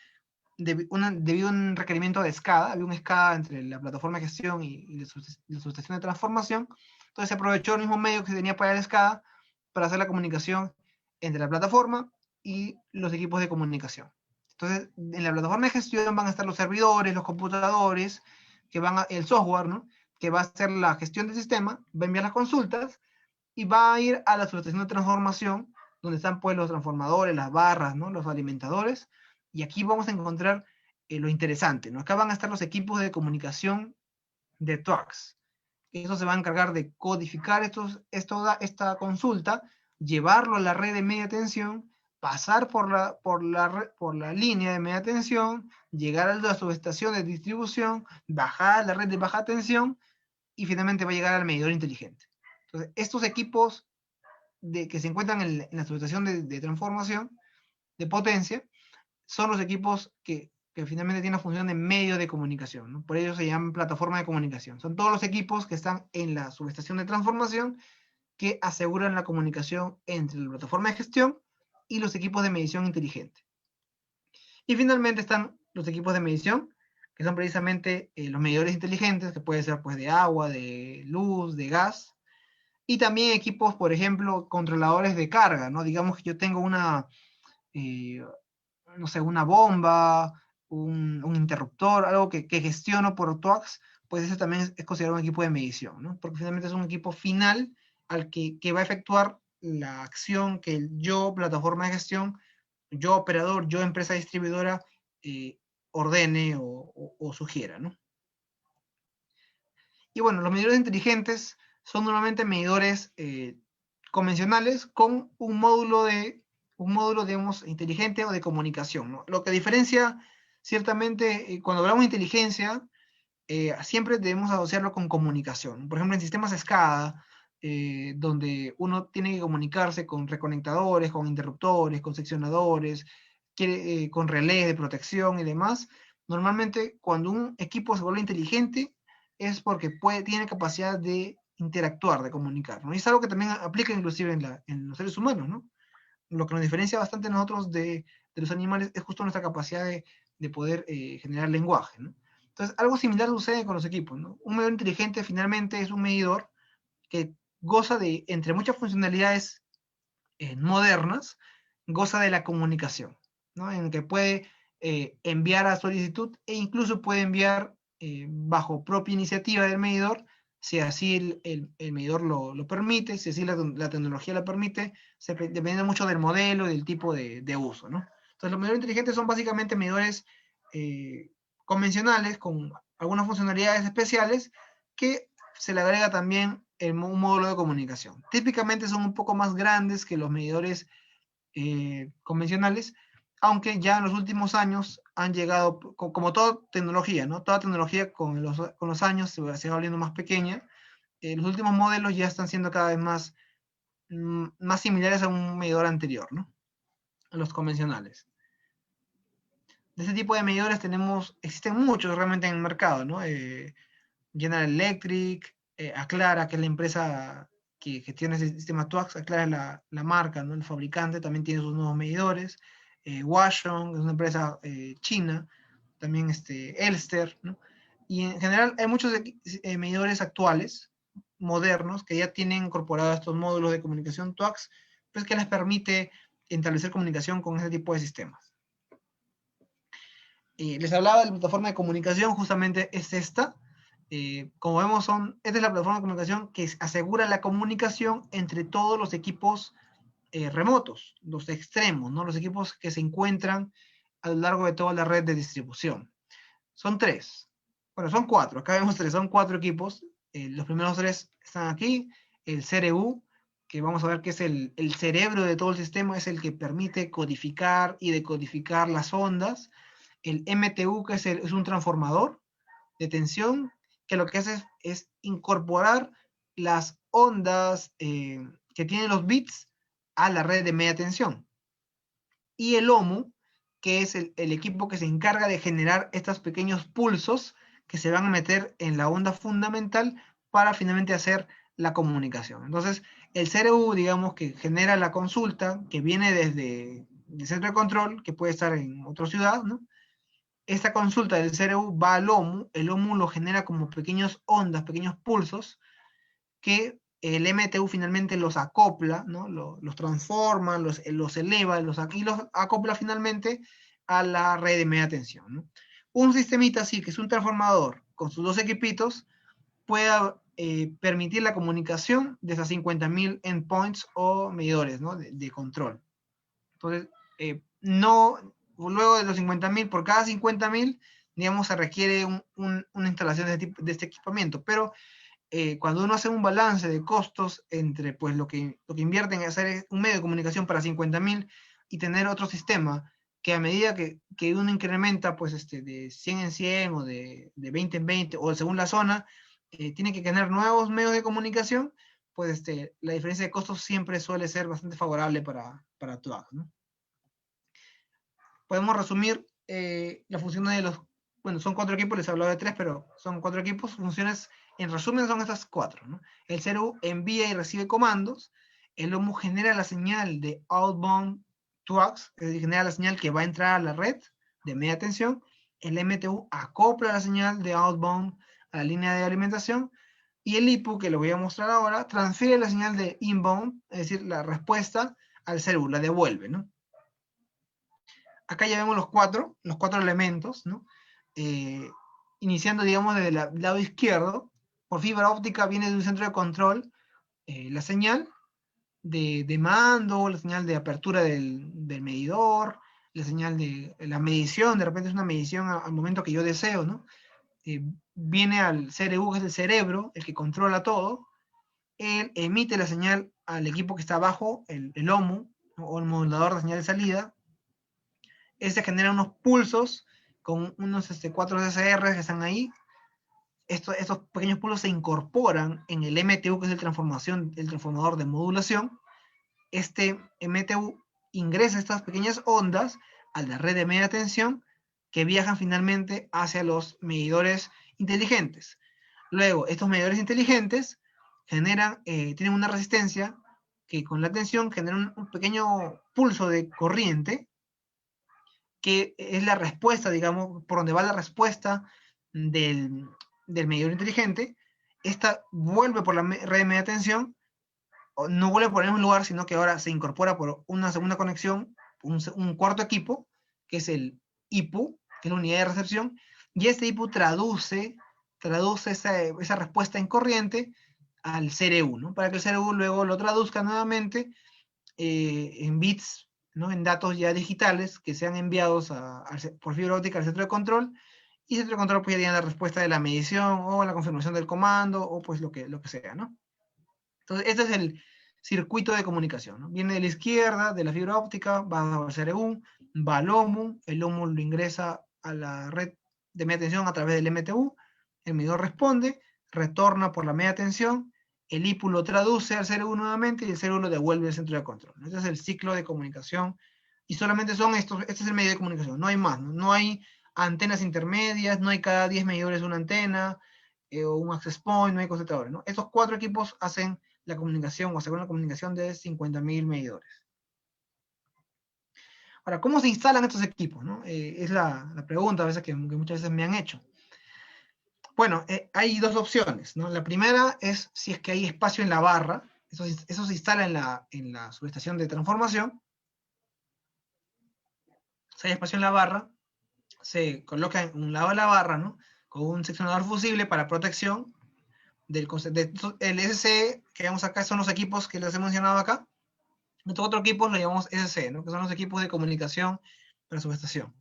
[SPEAKER 2] debido a un requerimiento de SCADA, había un SCADA entre la plataforma de gestión y la subestación de transformación, entonces se aprovechó el mismo medio que se tenía para el SCADA para hacer la comunicación entre la plataforma y los equipos de comunicación. Entonces, en la plataforma de gestión van a estar los servidores, los computadores, el software, ¿no? Que va a hacer la gestión del sistema, va a enviar las consultas y va a ir a la subestación de transformación, donde están pues los transformadores, las barras, ¿no? Los alimentadores, y aquí vamos a encontrar lo interesante, ¿no? Acá van a estar los equipos de comunicación de TWACS. Eso se va a encargar de codificar esta consulta, llevarlo a la red de media tensión, pasar por la línea de media tensión, llegar a la subestación de distribución, bajar a la red de baja tensión y finalmente va a llegar al medidor inteligente. Entonces, estos equipos que se encuentran en la subestación de transformación de potencia son los equipos que finalmente tienen la función de medio de comunicación, ¿no? Por ello se llaman plataforma de comunicación. Son todos los equipos que están en la subestación de transformación que aseguran la comunicación entre la plataforma de gestión y los equipos de medición inteligente. Y finalmente están los equipos de medición, que son precisamente los medidores inteligentes, que puede ser pues de agua, de luz, de gas, y también equipos, por ejemplo, controladores de carga, ¿no? Digamos que yo tengo no sé, una bomba, un interruptor, algo que gestiono por TWACS, pues eso también es considerado un equipo de medición, ¿no? Porque finalmente es un equipo final al que va a efectuar la acción que yo, plataforma de gestión, yo operador, yo empresa distribuidora, ordene o sugiera, ¿no? Y bueno, los medidores inteligentes son normalmente medidores convencionales con un módulo, digamos, inteligente o de comunicación, ¿no? Lo que diferencia, ciertamente, cuando hablamos de inteligencia, siempre debemos asociarlo con comunicación. Por ejemplo, en sistemas SCADA, donde uno tiene que comunicarse con reconectadores, con interruptores, con seccionadores, con relés de protección y demás, normalmente cuando un equipo se vuelve inteligente es porque tiene capacidad de interactuar, de comunicar, ¿no? Y es algo que también aplica inclusive en los seres humanos, ¿no? Lo que nos diferencia bastante a nosotros de los animales es justo nuestra capacidad de poder generar lenguaje, ¿no? Entonces, algo similar sucede con los equipos, ¿no? Un medidor inteligente finalmente es un medidor que goza de, entre muchas funcionalidades modernas, goza de la comunicación, ¿no? En el que puede enviar a solicitud e incluso puede enviar bajo propia iniciativa del medidor, si así el medidor lo permite, si así la tecnología lo permite, dependiendo mucho del modelo y del tipo de uso, ¿no? Entonces, los medidores inteligentes son básicamente medidores convencionales con algunas funcionalidades especiales que se le agrega también un módulo de comunicación. Típicamente son un poco más grandes que los medidores convencionales, aunque ya en los últimos años han llegado, como toda tecnología, ¿no? Toda tecnología con los años se va volviendo más pequeña. Los últimos modelos ya están siendo cada vez más similares a un medidor anterior, ¿no? A los convencionales. De este tipo de medidores existen muchos realmente en el mercado, ¿no? General Electric, Aclara, que es la empresa que gestiona ese sistema TWACS, Aclara es la marca, ¿no? El fabricante también tiene sus nuevos medidores. Washong es una empresa china, también Elster, ¿no? Y en general hay muchos medidores actuales, modernos, que ya tienen incorporados estos módulos de comunicación TWACS, pues que les permite establecer comunicación con ese tipo de sistemas. Les hablaba de la plataforma de comunicación, justamente es esta. Como vemos, esta es la plataforma de comunicación que asegura la comunicación entre todos los equipos remotos, los extremos, ¿no? Los equipos que se encuentran a lo largo de toda la red de distribución. Son cuatro, acá vemos son cuatro equipos. Los primeros tres están aquí. El CRU, que vamos a ver que es el cerebro de todo el sistema, es el que permite codificar y decodificar las ondas. El MTU, que es un transformador, de tensión, que lo que hace es incorporar las ondas que tienen los bits a la red de media tensión. Y el OMU, que es el equipo que se encarga de generar estos pequeños pulsos que se van a meter en la onda fundamental para finalmente hacer la comunicación. Entonces, el CRU, digamos, que genera la consulta, que viene desde el centro de control, que puede estar en otra ciudad, ¿no? Esta consulta del CRU va al OMU, el OMU lo genera como pequeñas ondas, pequeños pulsos, que el MTU finalmente los acopla, ¿no? Los transforma, los eleva, y los acopla finalmente a la red de media tensión, ¿no? Un sistemita así, que es un transformador con sus dos equipitos, pueda permitir la comunicación de esas 50.000 endpoints o medidores, ¿no? de control. Entonces, luego de los 50.000, por cada 50.000, digamos, se requiere una instalación de este equipamiento, pero cuando uno hace un balance de costos entre pues, lo que invierte en hacer un medio de comunicación para 50.000 y tener otro sistema que a medida que uno incrementa pues, de 100 en 100 o de 20 en 20 o según la zona, tiene que tener nuevos medios de comunicación, pues la diferencia de costos siempre suele ser bastante favorable para TUAC, ¿no? Podemos resumir las funciones de los, bueno, son 4 equipos, les he hablado de 3, pero son 4 equipos, funciones, en resumen son estas 4, ¿no? El CRU envía y recibe comandos, el OMU genera la señal de outbound TUACs, es decir, genera la señal que va a entrar a la red de media tensión, el MTU acopla la señal de outbound a la línea de alimentación, y el IPU, que lo voy a mostrar ahora, transfiere la señal de inbound, es decir, la respuesta al CRU, la devuelve, ¿no? Acá ya vemos los cuatro elementos, ¿no? Iniciando, digamos, desde el lado izquierdo, por fibra óptica viene de un centro de control la señal de mando, la señal de apertura del medidor, la señal de la medición, de repente es una medición al momento que yo deseo, ¿no? Viene al CRU, que es el cerebro, el que controla todo, él emite la señal al equipo que está abajo, el OMU, ¿no? O el modulador de señal de salida. Ese genera unos pulsos con unos 4 SR que están ahí. Estos pequeños pulsos se incorporan en el MTU, que es el transformador de modulación. Este MTU ingresa estas pequeñas ondas a la red de media tensión que viajan finalmente hacia los medidores inteligentes. Luego, estos medidores inteligentes tienen una resistencia que con la tensión genera un pequeño pulso de corriente que es la respuesta, digamos, por donde va la respuesta del medidor inteligente. Esta vuelve por la red de media tensión, no vuelve por el mismo lugar, sino que ahora se incorpora por una segunda conexión, un cuarto equipo, que es el IPU, que es la unidad de recepción, y este IPU traduce esa respuesta en corriente al CRU, ¿no? Para que el CRU luego lo traduzca nuevamente en bits, ¿no? En datos ya digitales que sean enviados por fibra óptica al centro de control, y el centro de control pues ya tiene la respuesta de la medición o la confirmación del comando o pues lo que sea, ¿no? Entonces este es el circuito de comunicación, ¿no? Viene de la izquierda, de la fibra óptica, va al CRU, va al OMU, el OMU lo ingresa a la red de media tensión a través del MTU, el medidor responde, retorna por la media tensión, el IPU lo traduce al CRU nuevamente y el CRU lo devuelve al centro de control. Este es el ciclo de comunicación y solamente son estos, este es el medio de comunicación, no hay más, ¿no? No hay antenas intermedias, no hay cada 10 medidores una antena o un access point, no hay concentradores, ¿no? Estos 4 equipos hacen la comunicación o aseguran la comunicación de 50.000 medidores. Ahora, ¿cómo se instalan estos equipos? ¿No? Es la pregunta a veces que muchas veces me han hecho. Bueno, hay 2 opciones, ¿no? La primera es si es que hay espacio en la barra, eso se instala en la subestación de transformación. Si hay espacio en la barra, se coloca en un lado de la barra, ¿no? Con un seccionador fusible para protección el SC que vemos acá son los equipos que les he mencionado acá. Estos otros equipos los llamamos SC, ¿no? Que son los equipos de comunicación para subestación.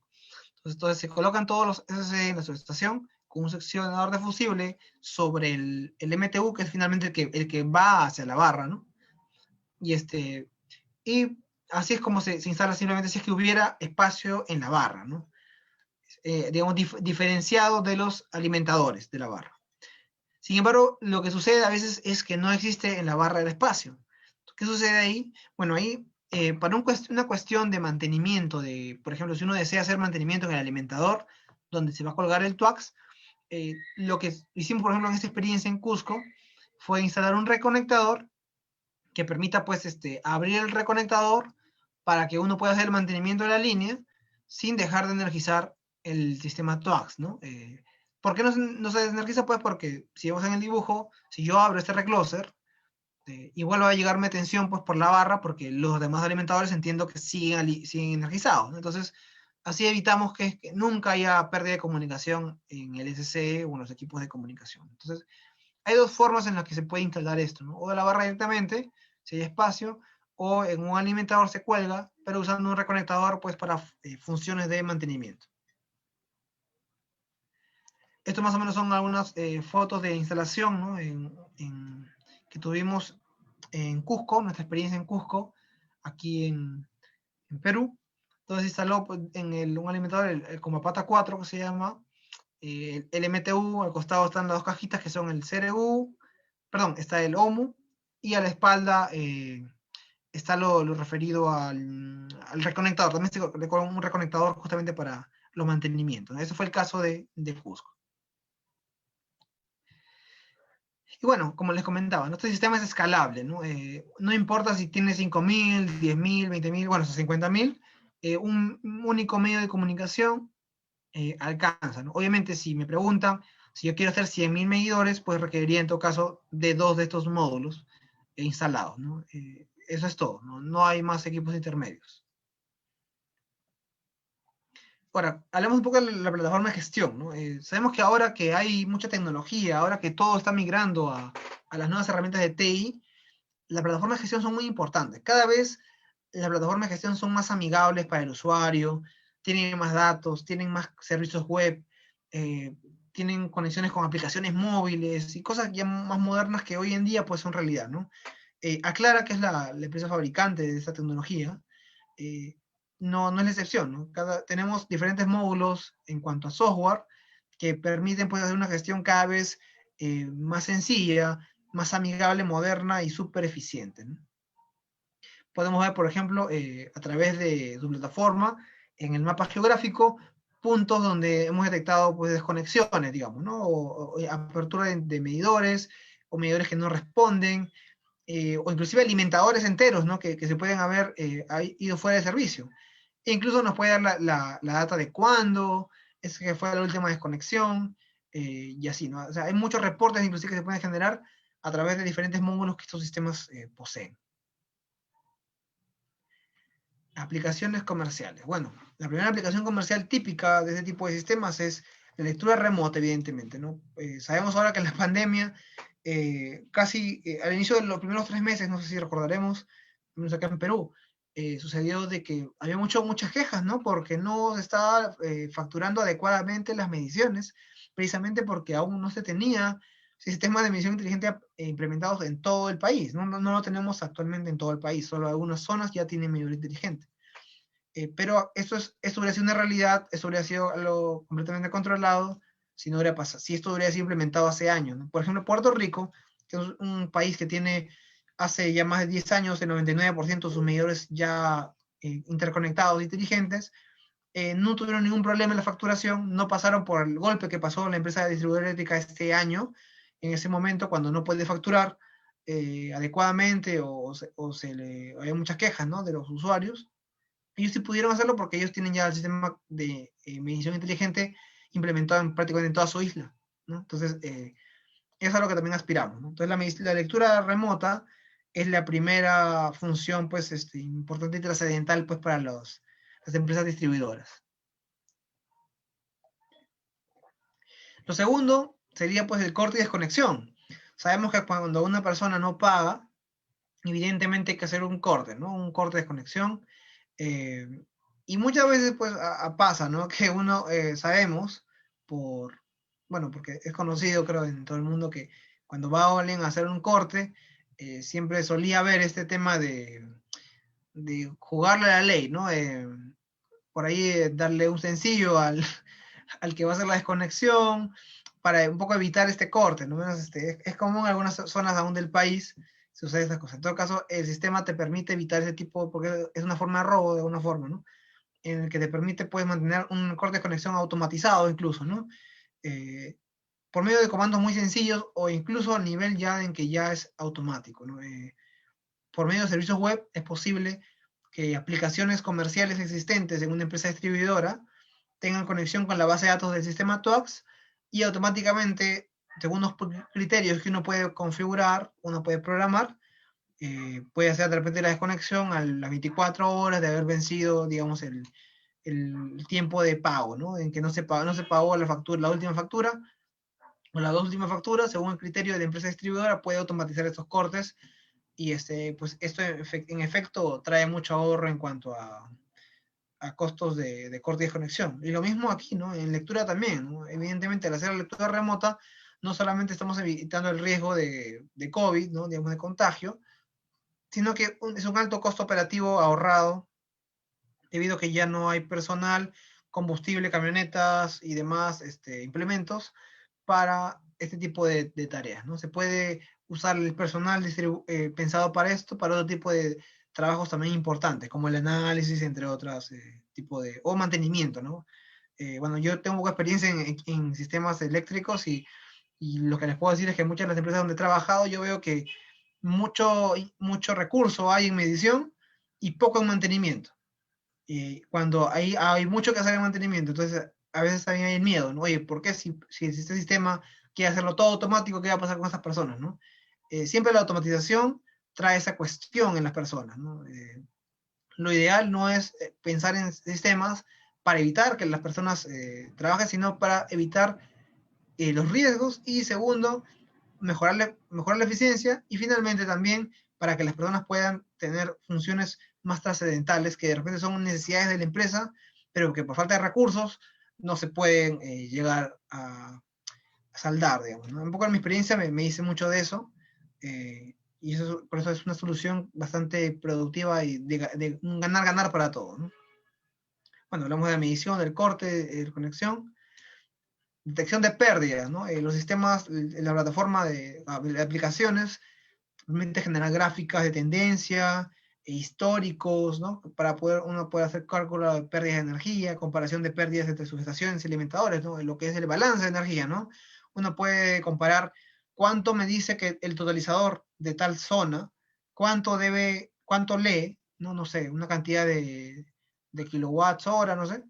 [SPEAKER 2] Entonces se colocan todos los SC en la subestación con un seccionador de fusible sobre el MTU, que es finalmente el que va hacia la barra, ¿no? Y así es como se instala simplemente si es que hubiera espacio en la barra, ¿no? digamos, diferenciado de los alimentadores de la barra. Sin embargo, lo que sucede a veces es que no existe en la barra el espacio. ¿Qué sucede ahí? Bueno, ahí, para una cuestión de mantenimiento, por ejemplo, si uno desea hacer mantenimiento en el alimentador, donde se va a colgar el TWAX, lo que hicimos, por ejemplo, en esta experiencia en Cusco, fue instalar un reconectador que permita, pues, abrir el reconectador para que uno pueda hacer el mantenimiento de la línea sin dejar de energizar el sistema TWAX, ¿no? ¿Por qué no se desenergiza? Pues porque si vemos en el dibujo, si yo abro este recloser, igual va a llegarme tensión pues, por la barra porque los demás alimentadores entiendo que siguen energizados, ¿no? Entonces, así evitamos que nunca haya pérdida de comunicación en el SC o en los equipos de comunicación. Entonces, hay dos formas en las que se puede instalar esto, ¿no? O de la barra directamente, si hay espacio, o en un alimentador se cuelga, pero usando un reconectador pues para funciones de mantenimiento. Esto más o menos son algunas fotos de instalación, ¿no? Que tuvimos en Cusco, nuestra experiencia en Cusco, aquí en Perú. Entonces instaló pues, en un alimentador, el Comapata 4 que se llama, el MTU, al costado están las dos cajitas que son el CRU, perdón, está el OMU, y a la espalda está lo referido al reconectador. También se colocó un reconectador justamente para los mantenimientos. Ese fue el caso de Cusco. Y bueno, como les comentaba, nuestro sistema es escalable, ¿no? No importa si tiene 5.000, 10.000, 20.000, bueno, hasta 50.000, un único medio de comunicación alcanza, ¿no? Obviamente, si me preguntan si yo quiero hacer 100.000 medidores, pues requeriría en todo caso de 2 de estos módulos instalados, ¿no? Eso es todo, ¿no? No hay más equipos intermedios. Ahora, hablemos un poco de la plataforma de gestión, ¿no? Sabemos que ahora que hay mucha tecnología, ahora que todo está migrando a las nuevas herramientas de TI, las plataformas de gestión son muy importantes. Cada vez las plataformas de gestión son más amigables para el usuario, tienen más datos, tienen más servicios web, tienen conexiones con aplicaciones móviles y cosas ya más modernas que hoy en día pues son realidad, ¿no? Aclara, que es la empresa fabricante de esta tecnología, no es la excepción, ¿no? Tenemos diferentes módulos en cuanto a software que permiten pues, hacer una gestión cada vez más sencilla, más amigable, moderna y súper eficiente, ¿no? Podemos ver, por ejemplo, a través de su plataforma, en el mapa geográfico, puntos donde hemos detectado pues, desconexiones, digamos, ¿no? O apertura de medidores, o medidores que no responden, o inclusive alimentadores enteros, ¿no? Que se pueden haber ido fuera de servicio. E incluso nos puede dar la data de cuándo es que fue la última desconexión, y así, ¿no? O sea, hay muchos reportes inclusive que se pueden generar a través de diferentes módulos que estos sistemas poseen. Aplicaciones comerciales. Bueno, la primera aplicación comercial típica de este tipo de sistemas es la lectura remota, evidentemente, ¿no? Sabemos ahora que en la pandemia, casi al inicio de los primeros 3 meses, no sé si recordaremos, menos acá en Perú, sucedió de que había muchas quejas, ¿no? Porque no se estaba facturando adecuadamente las mediciones, precisamente porque aún no se tenía sistemas de medición inteligente implementados en todo el país. No lo tenemos actualmente en todo el país, solo algunas zonas ya tienen medidor inteligente. Pero esto hubiera sido una realidad, esto hubiera sido algo completamente controlado si no hubiera pasado, si esto hubiera sido implementado hace años, ¿no? Por ejemplo, Puerto Rico, que es un país que tiene hace ya más de 10 años el 99% de sus medidores ya interconectados e inteligentes, no tuvieron ningún problema en la facturación, no pasaron por el golpe que pasó la empresa de distribuidora eléctrica este año, en ese momento cuando no puede facturar adecuadamente había muchas quejas, ¿no? De los usuarios. Ellos sí pudieron hacerlo porque ellos tienen ya el sistema de medición inteligente implementado prácticamente en toda su isla, ¿no? Entonces, es a lo que también aspiramos, ¿no? Entonces, la lectura remota es la primera función, pues, importante y trascendental, pues, para las empresas distribuidoras. Lo segundo sería, pues, el corte y desconexión. Sabemos que cuando una persona no paga, evidentemente hay que hacer un corte, ¿no? Un corte de desconexión. Y muchas veces, pues, pasa, ¿no? Que uno sabemos, bueno, porque es conocido, creo, en todo el mundo, que cuando va alguien a hacer un corte, siempre solía haber este tema de jugarle a la ley, ¿no? Por ahí darle un sencillo
[SPEAKER 3] al que va a hacer la desconexión, para un poco evitar este corte, ¿no? Es común en algunas zonas aún del país sucede estas cosas. En todo caso, el sistema te permite evitar ese tipo, porque es una forma de robo de alguna forma, ¿no? En el que te permite, puedes mantener un corte de conexión automatizado incluso, ¿no? Por medio de comandos muy sencillos o incluso a nivel ya en que ya es automático, ¿no? Por medio de servicios web es posible que aplicaciones comerciales existentes en una empresa distribuidora tengan conexión con la base de datos del sistema TOAX y automáticamente, según los criterios que uno puede configurar, uno puede programar, puede hacer de repente la desconexión a las 24 horas de haber vencido, digamos, el tiempo de pago, ¿no? En que no se pagó la factura, la última factura o las dos últimas facturas, según el criterio de la empresa distribuidora, puede automatizar estos cortes y pues esto en efecto trae mucho ahorro en cuanto a costos de corte y desconexión. Y lo mismo aquí, ¿no? En lectura también, ¿no? Evidentemente, al hacer la lectura remota, no solamente estamos evitando el riesgo de COVID, ¿no? Digamos, de contagio, sino que es un alto costo operativo ahorrado, debido a que ya no hay personal, combustible, camionetas y demás implementos para este tipo de tareas, ¿no? Se puede usar el personal pensado para esto, para otro tipo de trabajos también importantes, como el análisis, entre otras tipos o mantenimiento, ¿no? Bueno, yo tengo poca experiencia en sistemas eléctricos y lo que les puedo decir es que muchas de las empresas donde he trabajado yo veo que mucho recurso hay en medición y poco en mantenimiento. Cuando hay mucho que hacer en mantenimiento, entonces a veces también hay el miedo, ¿no? Oye, ¿por qué si este sistema quiere hacerlo todo automático, qué va a pasar con esas personas, ¿no? Siempre la automatización trae esa cuestión en las personas, ¿no? Lo ideal no es pensar en sistemas para evitar que las personas trabajen, sino para evitar los riesgos y segundo, mejorar la eficiencia y finalmente también para que las personas puedan tener funciones más trascendentales que de repente son necesidades de la empresa, pero que por falta de recursos no se pueden llegar a saldar, digamos, ¿no? Un poco en mi experiencia me hice mucho de eso, y por eso es una solución bastante productiva y de un ganar-ganar para todos, ¿no? Bueno, hablamos de la medición, del corte, de conexión, detección de pérdidas, ¿no? Los sistemas, la plataforma de aplicaciones permite generar gráficas de tendencia, históricos, ¿no? Para uno poder hacer cálculo de pérdidas de energía, comparación de pérdidas entre subestaciones y alimentadores, ¿no? Lo que es el balance de energía, ¿no? Uno puede comparar cuánto me dice que el totalizador de tal zona, cuánto lee, no, no sé, una cantidad de kilowatts hora, no sé,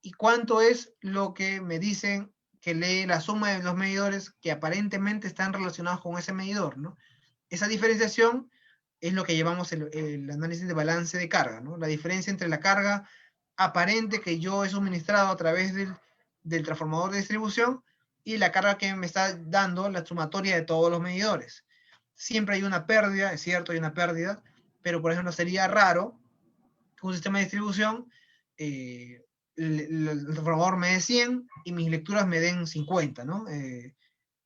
[SPEAKER 3] y cuánto es lo que me dicen que lee la suma de los medidores que aparentemente están relacionados con ese medidor, ¿no? Esa diferenciación es lo que llevamos el análisis de balance de carga, ¿no? La diferencia entre la carga aparente que yo he suministrado a través del transformador de distribución y la carga que me está dando la sumatoria de todos los medidores. Siempre hay una pérdida, es cierto, hay una pérdida, pero por ejemplo sería raro que un sistema de distribución el transformador me dé 100 y mis lecturas me den 50, ¿no?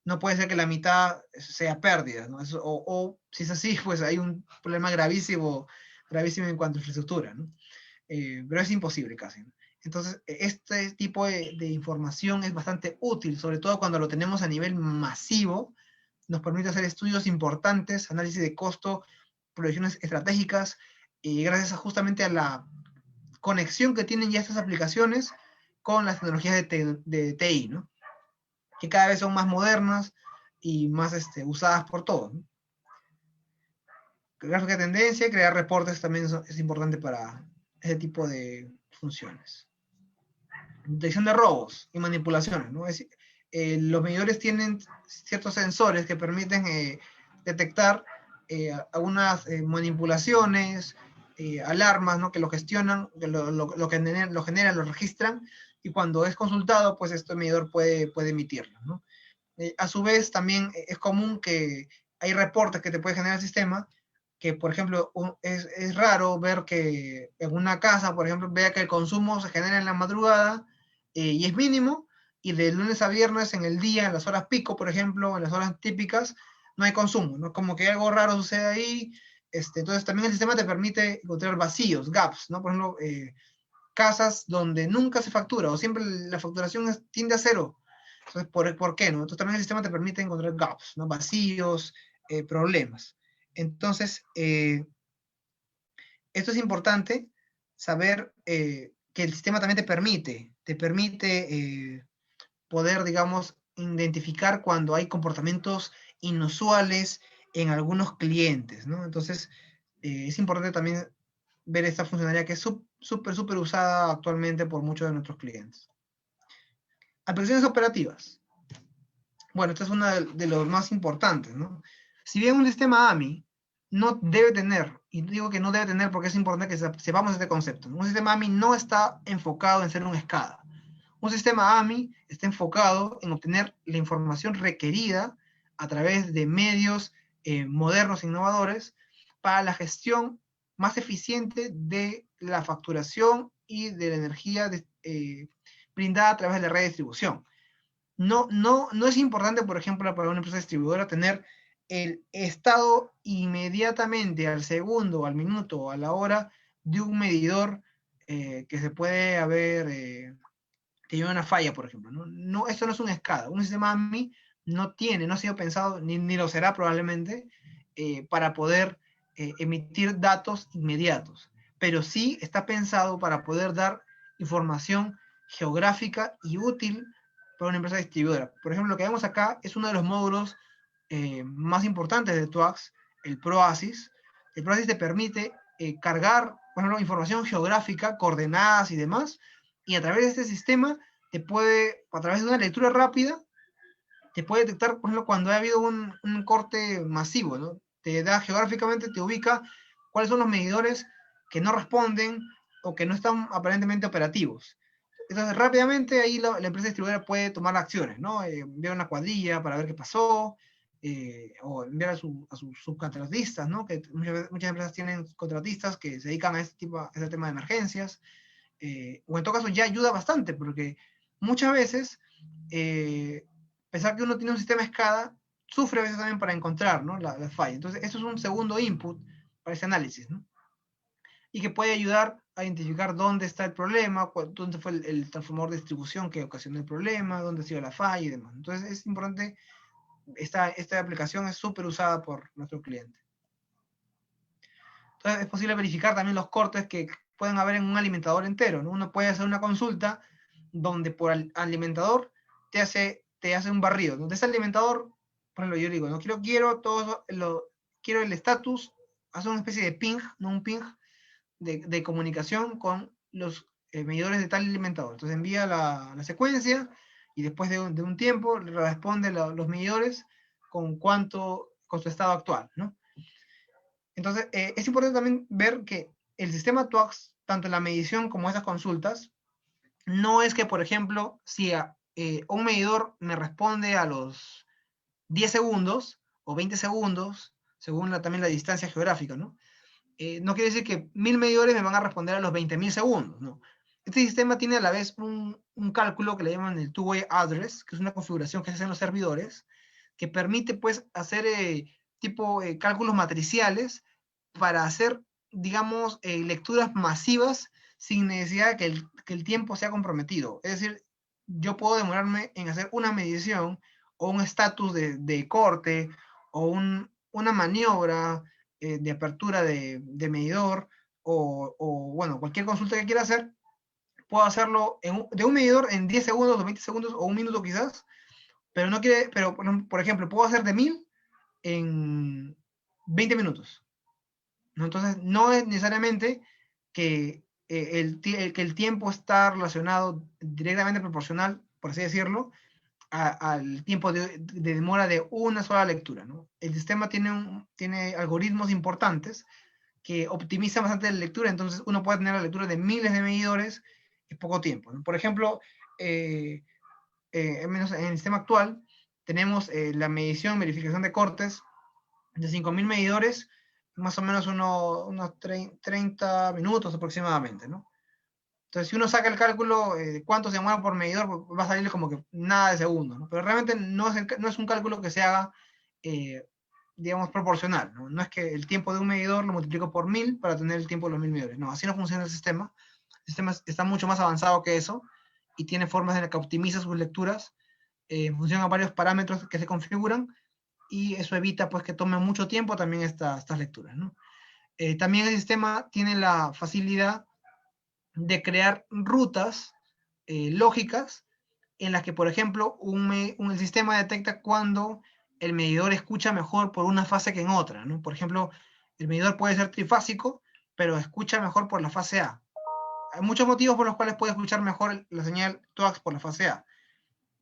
[SPEAKER 3] No puede ser que la mitad sea pérdida, ¿no? O si es así, pues hay un problema gravísimo, gravísimo en cuanto a infraestructura, ¿no? Pero es imposible casi, ¿no? Entonces, este tipo de información es bastante útil, sobre todo cuando lo tenemos a nivel masivo, nos permite hacer estudios importantes, análisis de costo, proyecciones estratégicas, y gracias justamente a la conexión que tienen ya estas aplicaciones con las tecnologías de TI, ¿no? Que cada vez son más modernas y más usadas por todos, ¿no? Gráfica de tendencia y crear reportes también es importante para ese tipo de funciones. Detección de robos y manipulaciones, ¿no? Los medidores tienen ciertos sensores que permiten detectar algunas manipulaciones, alarmas, ¿no? Que lo gestionan, que lo generan, lo registran, y cuando es consultado, pues este medidor puede emitirlo, ¿no? A su vez, también es común que hay reportes que te puede generar el sistema, que por ejemplo es raro ver que en una casa, por ejemplo, vea que el consumo se genera en la madrugada y es mínimo, y de lunes a viernes en el día, en las horas pico, por ejemplo, en las horas típicas, no hay consumo, ¿no? Como que algo raro sucede ahí. Entonces también el sistema te permite encontrar vacíos, gaps, ¿no? Por ejemplo, casas donde nunca se factura, o siempre la facturación tiende a cero. Entonces, ¿por qué no? Entonces también el sistema te permite encontrar gaps, ¿no? Vacíos, problemas. Entonces, esto es importante saber que el sistema también te permite poder, digamos, identificar cuando hay comportamientos inusuales en algunos clientes, ¿no? Entonces, es importante también ver esta funcionalidad que es súper usada actualmente por muchos de nuestros clientes. Aplicaciones operativas. Bueno, esta es una de los más importantes, ¿no? Si bien un sistema AMI no debe tener, y digo que no debe tener porque es importante que sepamos este concepto, ¿no? Un sistema AMI no está enfocado en ser un SCADA. Un sistema AMI está enfocado en obtener la información requerida a través de medios modernos e innovadores para la gestión más eficiente de la facturación y de la energía brindada a través de la red de distribución. No es importante, por ejemplo, para una empresa distribuidora tener el estado inmediatamente al segundo, al minuto, a la hora de un medidor que se puede haber que lleva una falla, por ejemplo. No, esto no es un SCADA. Un sistema AMI no ha sido pensado, ni lo será probablemente, para poder emitir datos inmediatos. Pero sí está pensado para poder dar información geográfica y útil para una empresa distribuidora. Por ejemplo, lo que vemos acá es uno de los módulos más importantes de TWACS, el ProASIS. El ProASIS te permite cargar, por ejemplo, información geográfica, coordenadas y demás, y a través de este sistema te puede, a través de una lectura rápida, te puede detectar, por ejemplo, cuando ha habido un corte masivo, ¿no? Te da geográficamente, te ubica cuáles son los medidores que no responden o que no están aparentemente operativos. Entonces, rápidamente ahí la empresa distribuidora puede tomar acciones, ¿no? Enviar una cuadrilla para ver qué pasó, o enviar a sus subcontratistas, ¿no? Que muchas empresas tienen contratistas que se dedican a este tema de emergencias, o en todo caso ya ayuda bastante, porque muchas veces, pensar que uno tiene un sistema SCADA, sufre a veces también para encontrar, ¿no? la falla. Entonces, eso es un segundo input para ese análisis, ¿no? Y que puede ayudar a identificar dónde está el problema, dónde fue el transformador de distribución que ocasionó el problema, dónde ha sido la falla y demás. Entonces, es importante, esta aplicación es súper usada por nuestro cliente. Entonces, es posible verificar también los cortes que pueden haber en un alimentador entero, ¿no? Uno puede hacer una consulta donde por alimentador te hace un barrido. Donde ese alimentador, por ejemplo, yo digo, no quiero todo quiero el estatus, hacer una especie de ping, no un ping, de comunicación con los medidores de tal alimentador. Entonces envía la secuencia y después de un tiempo le responde los medidores con su estado actual, ¿no? Entonces, es importante también ver que el sistema TWACS, tanto en la medición como esas consultas, no es que, por ejemplo, si un medidor me responde a los 10 segundos o 20 segundos, según también la distancia geográfica, ¿no? No quiere decir que 1000 medidores me van a responder a los 20.000 segundos, ¿no? Este sistema tiene a la vez un cálculo que le llaman el two-way address, que es una configuración que se hace en los servidores, que permite, pues, hacer cálculos matriciales para hacer, digamos, lecturas masivas sin necesidad de que el tiempo sea comprometido. Es decir, yo puedo demorarme en hacer una medición o un estatus de corte o una maniobra de apertura de medidor bueno, cualquier consulta que quiera hacer, puedo hacerlo de un medidor en 10 segundos o 20 segundos o un minuto quizás, pero por ejemplo, puedo hacer de 1000 en 20 minutos. ¿No? Entonces, no es necesariamente que el tiempo está relacionado directamente proporcional, por así decirlo, al tiempo de demora de una sola lectura, ¿no? El sistema tiene algoritmos importantes que optimizan bastante la lectura, entonces uno puede tener la lectura de miles de medidores en poco tiempo, ¿no? Por ejemplo, menos en el sistema actual, tenemos la verificación de cortes de 5000 medidores, más o menos unos 30 minutos aproximadamente, ¿no? Entonces, si uno saca el cálculo de cuánto se demora por medidor, va a salirle como que nada de segundos, ¿no? Pero realmente no es un cálculo que se haga, digamos, proporcional, ¿no? No es que el tiempo de un medidor lo multiplico por 1000 para tener el tiempo de los 1000 medidores. No, así no funciona el sistema. El sistema está mucho más avanzado que eso y tiene formas en las que optimiza sus lecturas en función a varios parámetros que se configuran, y eso evita pues que tome mucho tiempo también estas lecturas, ¿no? También el sistema tiene la facilidad de crear rutas lógicas en las que, por ejemplo, el sistema detecta cuando el medidor escucha mejor por una fase que en otra, ¿no? Por ejemplo, el medidor puede ser trifásico, pero escucha mejor por la fase A. Hay muchos motivos por los cuales puede escuchar mejor la señal TOAX por la fase A.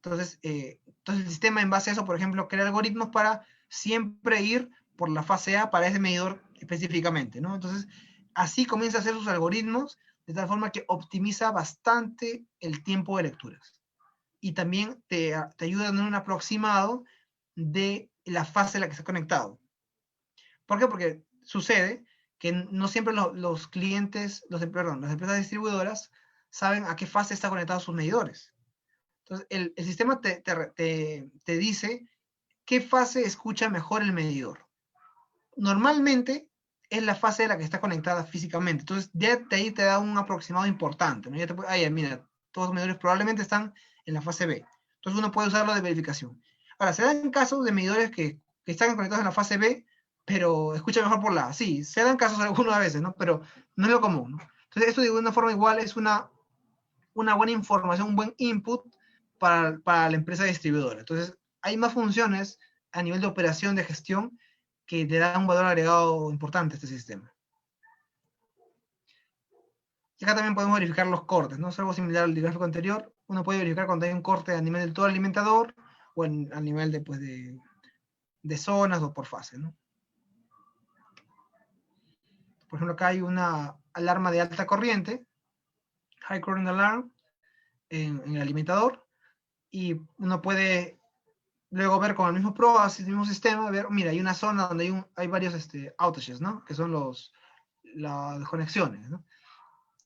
[SPEAKER 3] Entonces el sistema, en base a eso, por ejemplo, crea algoritmos para siempre ir por la fase A para ese medidor específicamente, ¿no? Entonces, así comienza a hacer sus algoritmos de tal forma que optimiza bastante el tiempo de lecturas. Y también te ayuda a tener un aproximado de la fase en la que está conectado. ¿Por qué? Porque sucede que no siempre los clientes, las empresas distribuidoras saben a qué fase están conectados sus medidores. Entonces, el sistema te dice qué fase escucha mejor el medidor. Normalmente es la fase de la que está conectada físicamente. Entonces, ya de ahí te da un aproximado importante, ¿no? Ya te puede, mira, todos los medidores probablemente están en la fase B. Entonces, uno puede usarlo de verificación. Ahora, se dan casos de medidores que están conectados en la fase B, pero escucha mejor por la A. Sí, se dan casos algunas veces, ¿no? Pero no es lo común, ¿no? Entonces, esto de alguna forma igual es una buena información, un buen input para la empresa distribuidora. Entonces, hay más funciones a nivel de operación, de gestión, que le dan un valor agregado importante a este sistema. Y acá también podemos verificar los cortes, ¿no? Es algo similar al gráfico anterior. Uno puede verificar cuando hay un corte a nivel del todo alimentador o a nivel de, pues, de zonas o por fase, ¿no? Por ejemplo, acá hay una alarma de alta corriente, High Current Alarm, en el alimentador, y uno puede luego ver con el mismo PROAS, el mismo sistema, ver, mira, hay una zona donde hay varios outages, ¿no? Que son las conexiones, ¿no?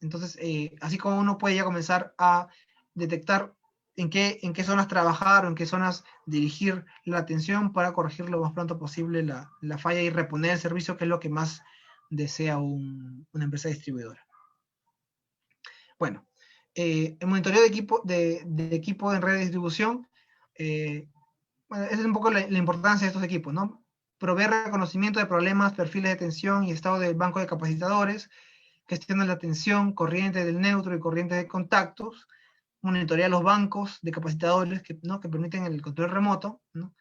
[SPEAKER 3] Entonces, así como uno puede ya comenzar a detectar en qué zonas trabajar o en qué zonas dirigir la atención para corregir lo más pronto posible la falla y reponer el servicio, que es lo que más desea una empresa distribuidora. Bueno, el monitoreo de equipo en red de distribución, bueno, esa es un poco la importancia de estos equipos, ¿no? Proveer reconocimiento de problemas, perfiles de tensión y estado del banco de capacitadores, gestiona la tensión, corriente del neutro y corriente de contactos, monitorea los bancos de capacitadores que permiten el control remoto, ¿no?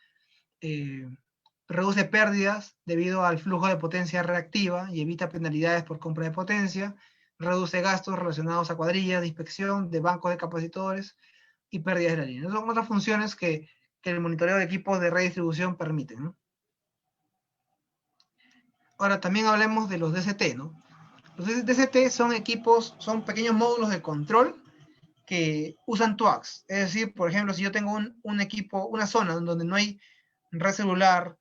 [SPEAKER 3] Reduce pérdidas debido al flujo de potencia reactiva y evita penalidades por compra de potencia, reduce gastos relacionados a cuadrillas de inspección de bancos de capacitadores y pérdidas de la línea. Esas son otras funciones que el monitoreo de equipos de redistribución permite, ¿no? Ahora también hablemos de los DCT, ¿no? Los DCT son pequeños módulos de control que usan TOAX. Es decir, por ejemplo, si yo tengo un equipo, una zona donde no hay red celular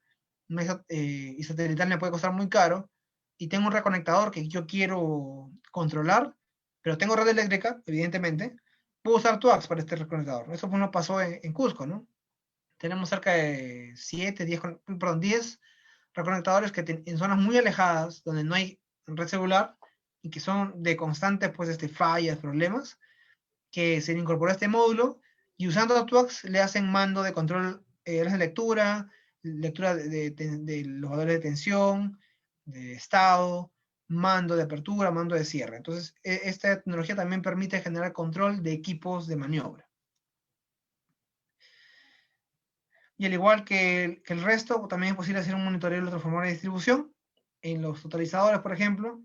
[SPEAKER 3] y satelital me puede costar muy caro, y tengo un reconectador que yo quiero controlar, pero tengo red eléctrica, evidentemente, puedo usar TOAX para este reconectador. Eso pues, no pasó en Cusco, ¿no? Tenemos cerca de 10 reconectadores que en zonas muy alejadas, donde no hay red celular, y que son de constantes pues, fallas, problemas, que se le incorporó a este módulo, y usando TOAX le hacen mando de control de lectura de los valores de tensión, de estado, mando de apertura, mando de cierre. Entonces, esta tecnología también permite generar control de equipos de maniobra. Y al igual que el resto, también es posible hacer un monitoreo de los transformadores de distribución. En los totalizadores, por ejemplo,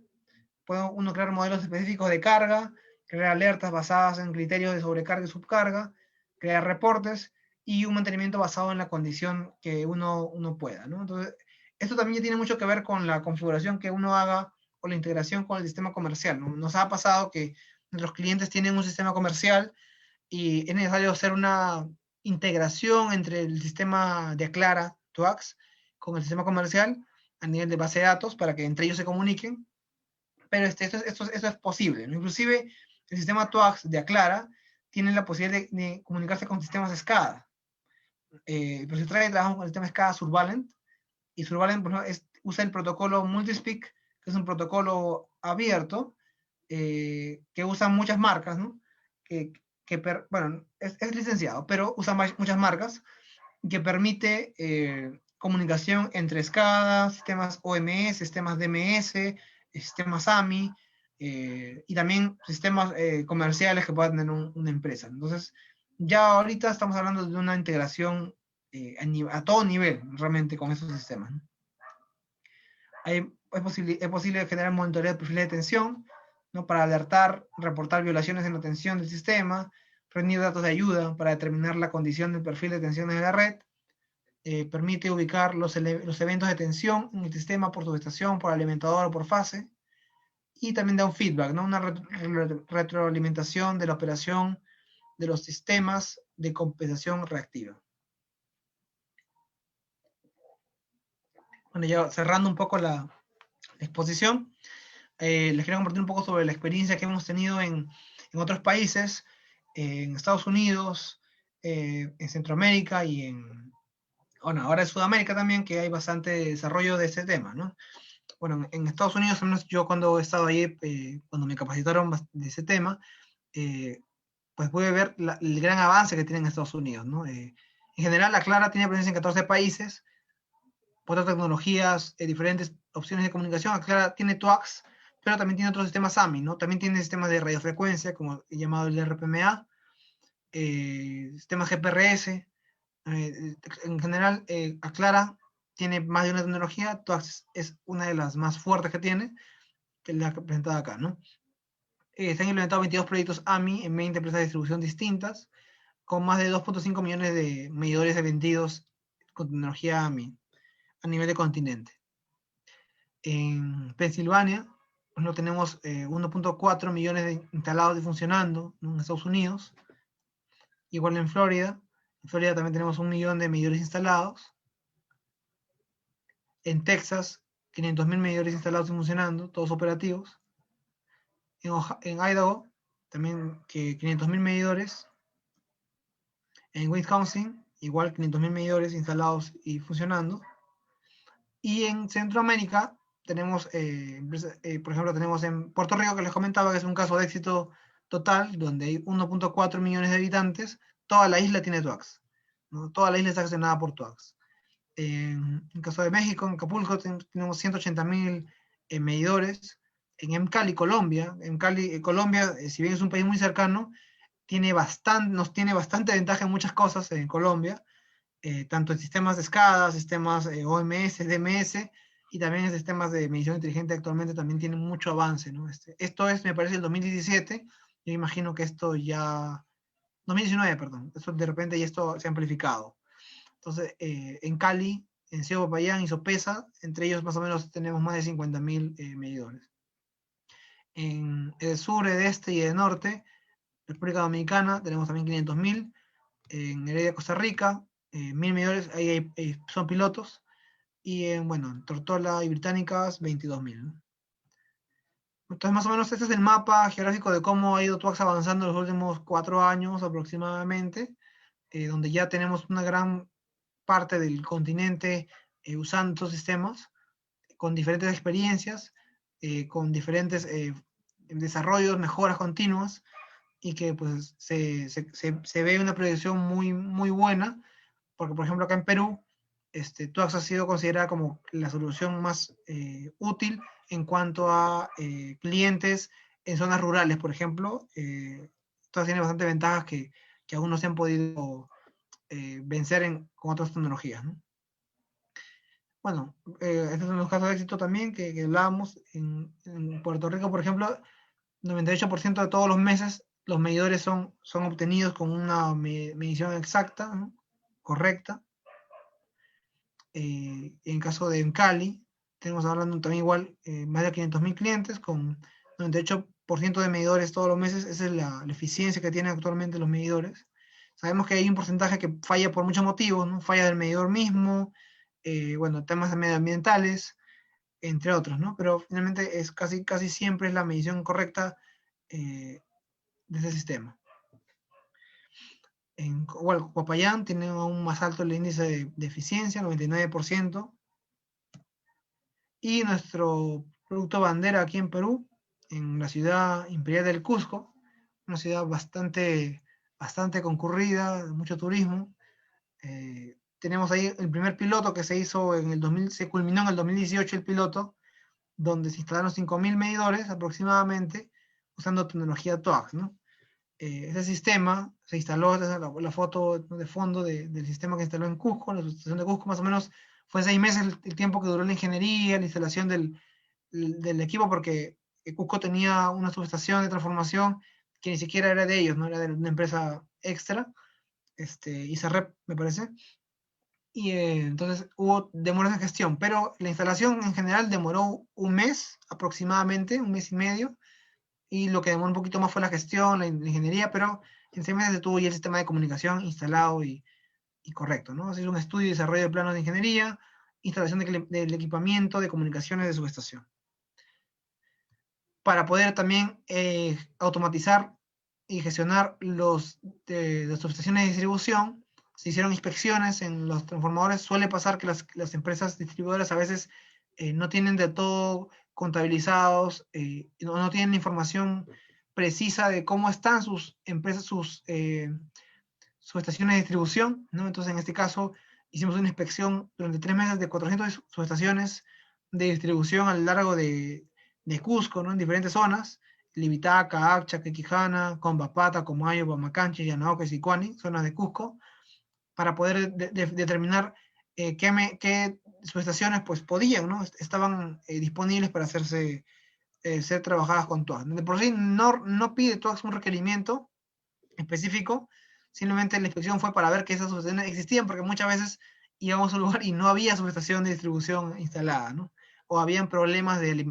[SPEAKER 3] puede uno crear modelos específicos de carga, crear alertas basadas en criterios de sobrecarga y subcarga, crear reportes y un mantenimiento basado en la condición que uno pueda, ¿no? Entonces, esto también tiene mucho que ver con la configuración que uno haga o la integración con el sistema comercial, ¿no? Nos ha pasado que nuestros clientes tienen un sistema comercial y es necesario hacer una integración entre el sistema de Aclara, TOAX, con el sistema comercial a nivel de base de datos para que entre ellos se comuniquen. Pero esto es posible, ¿no? Inclusive el sistema TOAX de Aclara tiene la posibilidad de comunicarse con sistemas SCADA. Pero se trabajamos con el sistema SCADA Survalent, y Survalent, por ejemplo, usa el protocolo Multispeak, que es un protocolo abierto, que usan muchas marcas, ¿no? Bueno, es licenciado, pero usa muchas marcas, que permite comunicación entre SCADA, sistemas OMS, sistemas DMS, sistemas AMI, y también sistemas comerciales que pueda tener una empresa. Entonces, ya ahorita estamos hablando de una integración a todo nivel, realmente, con esos sistemas, ¿no? Es posible generar monitoreo de perfiles de tensión, ¿no? Para alertar, reportar violaciones en la tensión del sistema, reunir datos de ayuda para determinar la condición del perfil de tensiones de la red, permite ubicar los eventos de tensión en el sistema por subestación, por alimentador o por fase, y también da un feedback, ¿no? Una retroalimentación de la operación de los sistemas de compensación reactiva. Bueno, ya cerrando un poco la exposición, les quiero compartir un poco sobre la experiencia que hemos tenido en otros países, en Estados Unidos, en Centroamérica y bueno, ahora en Sudamérica también, que hay bastante desarrollo de este tema, ¿no? Bueno, en Estados Unidos, al menos yo cuando he estado ahí, cuando me capacitaron de ese tema, pues pude ver el gran avance que tienen en Estados Unidos, ¿no? En general, la Clara tiene presencia en 14 países, por otras tecnologías, diferentes opciones de comunicación. La Clara tiene TWACS, pero también tiene otros sistemas AMI, ¿no? También tiene sistemas de radiofrecuencia, como el llamado el RPMA, sistemas GPRS. En general, Aclara tiene más de una tecnología. TWACS es una de las más fuertes que tiene, que es la presentada acá, ¿no? Se han implementado 22 proyectos AMI en 20 empresas de distribución distintas, con más de 2.5 millones de medidores vendidos con tecnología AMI a nivel de continente. En Pensilvania, pues, tenemos 1.4 millones de instalados y funcionando, ¿no? En Estados Unidos. Igual en Florida. En Florida también tenemos 1 millón de medidores instalados. En Texas, 500.000 medidores instalados y funcionando, todos operativos. En Idaho, también 500.000 medidores. En Wisconsin, igual 500.000 medidores instalados y funcionando. Y en Centroamérica tenemos, por ejemplo, tenemos en Puerto Rico, que les comentaba que es un caso de éxito total, donde hay 1.4 millones de habitantes, toda la isla tiene TWACS, ¿no? Toda la isla está gestionada por TWACS. En el caso de México, en Acapulco, tenemos 180.000 medidores. En Cali, Colombia, Colombia, si bien es un país muy cercano, nos tiene bastante ventaja en muchas cosas en Colombia, tanto en sistemas de SCADA, sistemas OMS, DMS, y también en sistemas de medición inteligente actualmente también tienen mucho avance, ¿no? Esto es, me parece, el 2017, yo imagino que esto ya, 2019, perdón, esto de repente ya esto se ha amplificado. Entonces, en Cali, en Ciego Popayán y Sopesa, entre ellos más o menos tenemos más de 50.000 medidores. En el sur, el este y el norte, República Dominicana, tenemos también 500.000. En Heredia, Costa Rica, 1.000 medidores, ahí son pilotos. Y en, bueno, en Tortola y Británicas, 22.000, ¿no? Entonces, más o menos, este es el mapa geográfico de cómo ha ido TWACS avanzando en los últimos 4 años aproximadamente, donde ya tenemos una gran parte del continente usando estos sistemas, con diferentes experiencias, con diferentes desarrollos, mejoras continuas, y que pues se ve una proyección muy, muy buena, porque por ejemplo acá en Perú, TWACS ha sido considerada como la solución más útil en cuanto a clientes en zonas rurales, por ejemplo. TWACS tiene bastante ventajas que aún no se han podido vencer con otras tecnologías, ¿no? Bueno, estos son los casos de éxito también que hablábamos. En Puerto Rico, por ejemplo, 98% de todos los meses los medidores son obtenidos con una medición exacta, ¿no? Correcta. En caso de Cali, tenemos hablando también igual más de 500.000 clientes con 98% de medidores todos los meses. Esa es la eficiencia que tienen actualmente los medidores. Sabemos que hay un porcentaje que falla por muchos motivos, ¿no? Falla del medidor mismo, bueno, temas medioambientales, entre otros, ¿no? Pero finalmente es casi siempre es la medición correcta de ese sistema. En Popayán tiene aún más alto el índice de eficiencia, 99%. Y nuestro producto bandera aquí en Perú, en la ciudad imperial del Cusco, una ciudad bastante concurrida, mucho turismo. Tenemos ahí el primer piloto que se hizo en el 2000, se culminó en el 2018 el piloto, donde se instalaron 5.000 medidores aproximadamente, usando tecnología TOAX, ¿no? Ese sistema se instaló, esta es la foto de fondo del sistema que instaló en Cusco, en la subestación de Cusco, más o menos fue 6 meses el tiempo que duró la ingeniería, la instalación del equipo, porque Cusco tenía una subestación de transformación que ni siquiera era de ellos, no era de una empresa extra, ISARREP me parece, y entonces hubo demoras en gestión, pero la instalación en general demoró un mes aproximadamente, un mes y medio, y lo que demoró un poquito más fue la gestión, la ingeniería, pero en 6 meses se tuvo ya el sistema de comunicación instalado y correcto, ¿no? Se hizo un estudio y desarrollo de planos de ingeniería, instalación del equipamiento de comunicaciones de subestación. Para poder también automatizar y gestionar las subestaciones de distribución, se hicieron inspecciones en los transformadores. Suele pasar que las empresas distribuidoras a veces no tienen de todo contabilizados, no tienen información precisa de cómo están sus empresas, sus subestaciones de distribución, ¿no? Entonces, en este caso, hicimos una inspección durante 3 meses de 400 subestaciones de distribución a lo largo de Cusco, ¿no? En diferentes zonas, Libitaca, Accha, Quequijana, Combapata, Comayo, Bamacanchi, Yanaoque, Sicuani, zonas de Cusco, para poder determinar qué subestaciones pues podían, ¿no? Estaban disponibles para hacerse, ser trabajadas con TOAX. De por sí no pide TOAX un requerimiento específico, simplemente la inspección fue para ver que esas subestaciones existían, porque muchas veces íbamos a un lugar y no había subestación de distribución instalada, ¿no? O habían problemas del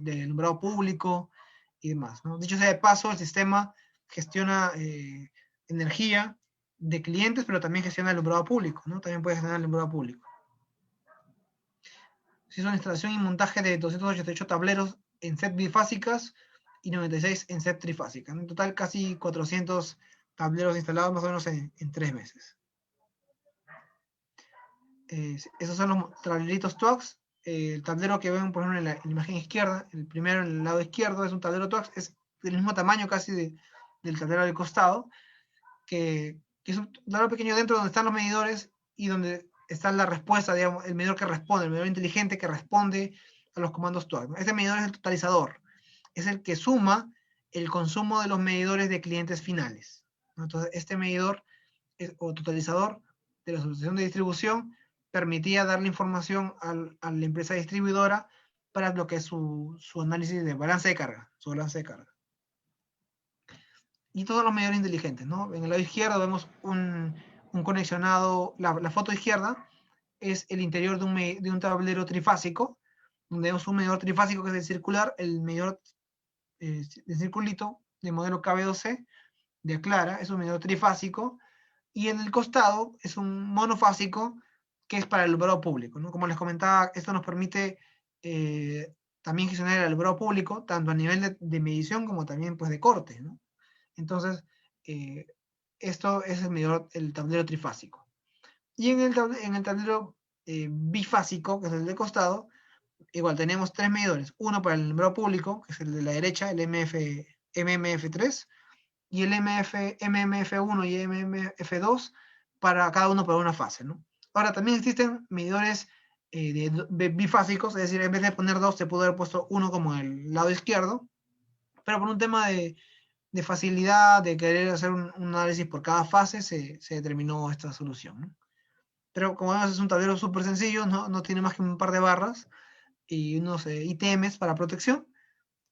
[SPEAKER 3] alumbrado público y demás, ¿no? Dicho sea de paso, el sistema gestiona energía de clientes, pero también gestiona el alumbrado público, ¿no? También puede gestionar el alumbrado público. Se hizo una instalación y montaje de 288 tableros en set bifásicas y 96 en set trifásicas. En total, casi 400 tableros instalados más o menos en 3 meses. Esos son los tableritos TOAX. El tablero que ven, por ejemplo, en la imagen izquierda, el primero en el lado izquierdo es un tablero TOAX, es del mismo tamaño casi del tablero del costado, que es un tablero pequeño dentro donde están los medidores y donde está la respuesta, digamos, el medidor que responde, el medidor inteligente que responde a los comandos TOAX. Este medidor es el totalizador, es el que suma el consumo de los medidores de clientes finales. Entonces, este medidor o totalizador de la subestación de distribución permitía darle información a la empresa distribuidora para lo que es su análisis de balance de carga, su balance de carga. Y todos los medidores inteligentes, ¿no? En el lado izquierdo vemos un conexionado, la foto izquierda es el interior de un tablero trifásico, donde vemos un medidor trifásico que es el circular, el medidor de circulito de modelo KB2C de Aclara, es un medidor trifásico, y en el costado es un monofásico que es para el alumbrado público, ¿no? Como les comentaba, esto nos permite también gestionar el alumbrado público, tanto a nivel de medición como también pues, de corte, ¿no? Entonces, esto es el tablero trifásico. Y en el tablero bifásico, que es el de costado, igual tenemos 3 medidores. Uno para el alumbrado público, que es el de la derecha, el MMF3, y el MMF1 y MMF2 para cada uno para una fase, ¿no? Ahora, también existen medidores bifásicos, es decir, en vez de poner 2, se pudo haber puesto uno como el lado izquierdo, pero por un tema de facilidad, de querer hacer un análisis por cada fase, se determinó esta solución, ¿no? Pero como vemos, es un tablero súper sencillo, no tiene más que un par de barras y unos ITMs para protección,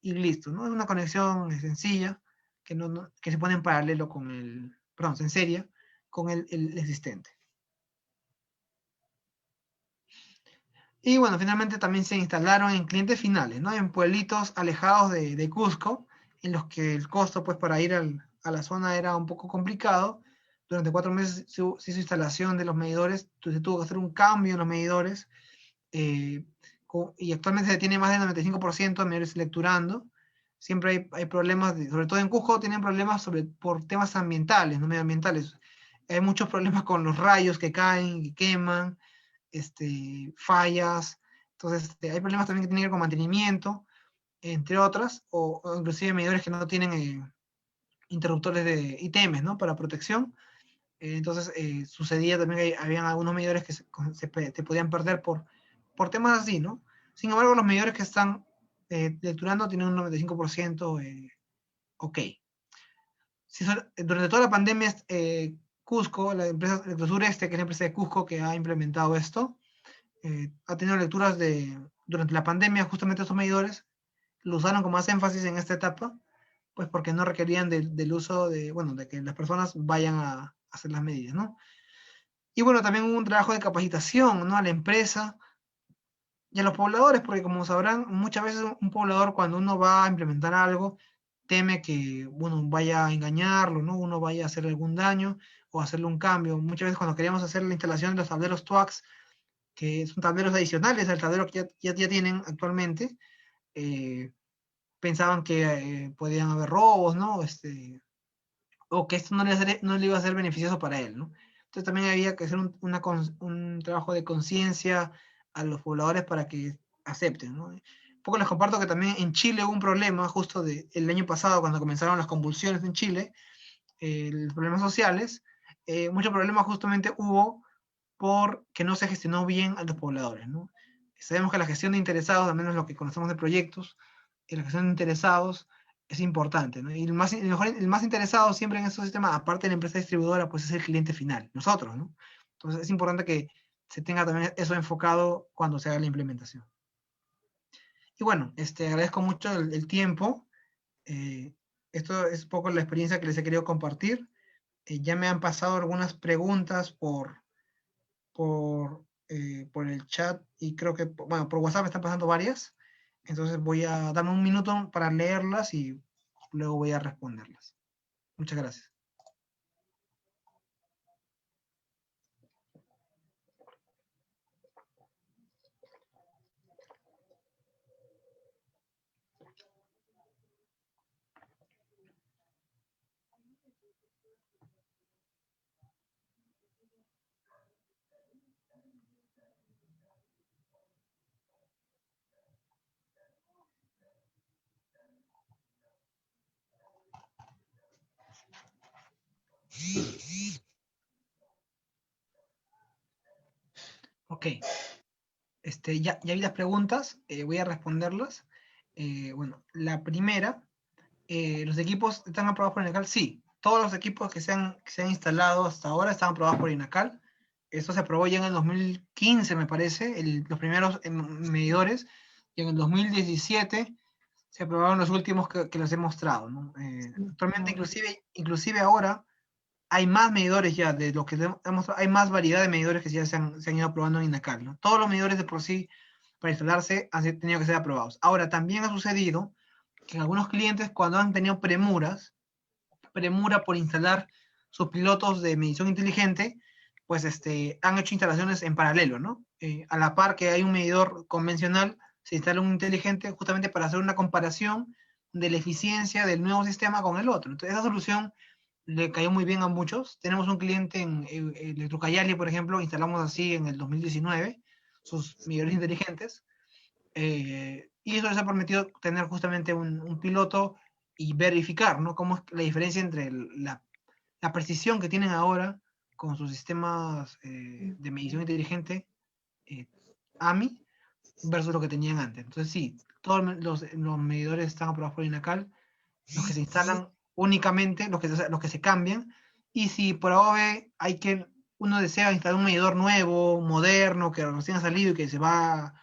[SPEAKER 3] y listo, ¿no? Es una conexión sencilla, que se pone en paralelo con en serie, con el existente. Y bueno, finalmente también se instalaron en clientes finales, ¿no? En pueblitos alejados de Cusco, en los que el costo pues para ir a la zona era un poco complicado. Durante 4 meses se hizo instalación de los medidores, entonces se tuvo que hacer un cambio en los medidores, y actualmente se tiene más del 95% de medidores lecturando. Siempre hay problemas, sobre todo en Cusco tienen problemas por temas ambientales, no medioambientales. Hay muchos problemas con los rayos que caen, que queman, fallas. Entonces hay problemas también que tienen que ver con mantenimiento. entre otras, o inclusive medidores que no tienen interruptores de ITMs, ¿no? Para protección. Entonces sucedía también que habían algunos medidores que te podían perder por temas así, ¿no? Sin embargo, los medidores que están lecturando tienen un 95% ok. Durante toda la pandemia, Cusco, la empresa Electrosureste, que es la empresa de Cusco que ha implementado esto, ha tenido lecturas durante la pandemia, justamente estos medidores, lo usaron con más énfasis en esta etapa, pues porque no requerían del uso de que las personas vayan a hacer las medidas, ¿no? Y bueno, también hubo un trabajo de capacitación, ¿no? A la empresa y a los pobladores, porque como sabrán, muchas veces un poblador cuando uno va a implementar algo, teme que uno vaya a engañarlo, ¿no? Uno vaya a hacer algún daño o hacerle un cambio. Muchas veces cuando queríamos hacer la instalación de los tableros TWACS, que son tableros adicionales al tablero que ya tienen actualmente, pensaban que podían haber robos, ¿no? O que esto no le iba a ser beneficioso para él, ¿no? Entonces también había que hacer un trabajo de conciencia a los pobladores para que acepten, ¿no? Un poco les comparto que también en Chile hubo un problema justo el año pasado cuando comenzaron las convulsiones en Chile, los problemas sociales, mucho problema justamente hubo porque no se gestionó bien a los pobladores, ¿no? Sabemos que la gestión de interesados, al menos lo que conocemos de proyectos, la gestión de interesados es importante, ¿no? Y el más interesado siempre en estos sistemas, aparte de la empresa distribuidora, pues es el cliente final, nosotros, ¿no? Entonces es importante que se tenga también eso enfocado cuando se haga la implementación. Y bueno, agradezco mucho el tiempo. Esto es un poco la experiencia que les he querido compartir. Ya me han pasado algunas preguntas por el chat y creo que, bueno, por WhatsApp me están pasando varias. Entonces voy a darme un minuto para leerlas y luego voy a responderlas. Muchas gracias. Ok, ya vi las preguntas, voy a responderlas. Bueno, la primera, ¿los equipos están aprobados por INACAL? Sí, todos los equipos que se han instalado hasta ahora están aprobados por INACAL. Esto se aprobó ya en el 2015, me parece, los primeros medidores, y en el 2017 se aprobaron los últimos que les he mostrado, ¿no? Actualmente, inclusive ahora, hay más medidores ya de lo que hemos, hay más variedad de medidores que ya se han ido aprobando en INACAL, ¿no? Todos los medidores de por sí, para instalarse, han tenido que ser aprobados. Ahora, también ha sucedido que algunos clientes, cuando han tenido premura por instalar sus pilotos de medición inteligente, pues han hecho instalaciones en paralelo, ¿no? A la par que hay un medidor convencional, se instala un inteligente justamente para hacer una comparación de la eficiencia del nuevo sistema con el otro. Entonces, esa solución le cayó muy bien a muchos. Tenemos un cliente en Electrocayali, por ejemplo, instalamos así en el 2019 sus medidores inteligentes, y eso les ha permitido tener justamente un piloto y verificar, ¿no? Cómo es la diferencia entre la precisión que tienen ahora con sus sistemas de medición inteligente AMI versus lo que tenían antes. Entonces sí, todos los medidores están aprobados por INACAL, los que se instalan únicamente, los que se cambian, y si por ahora uno desea instalar un medidor nuevo, moderno, que recién ha salido y que se va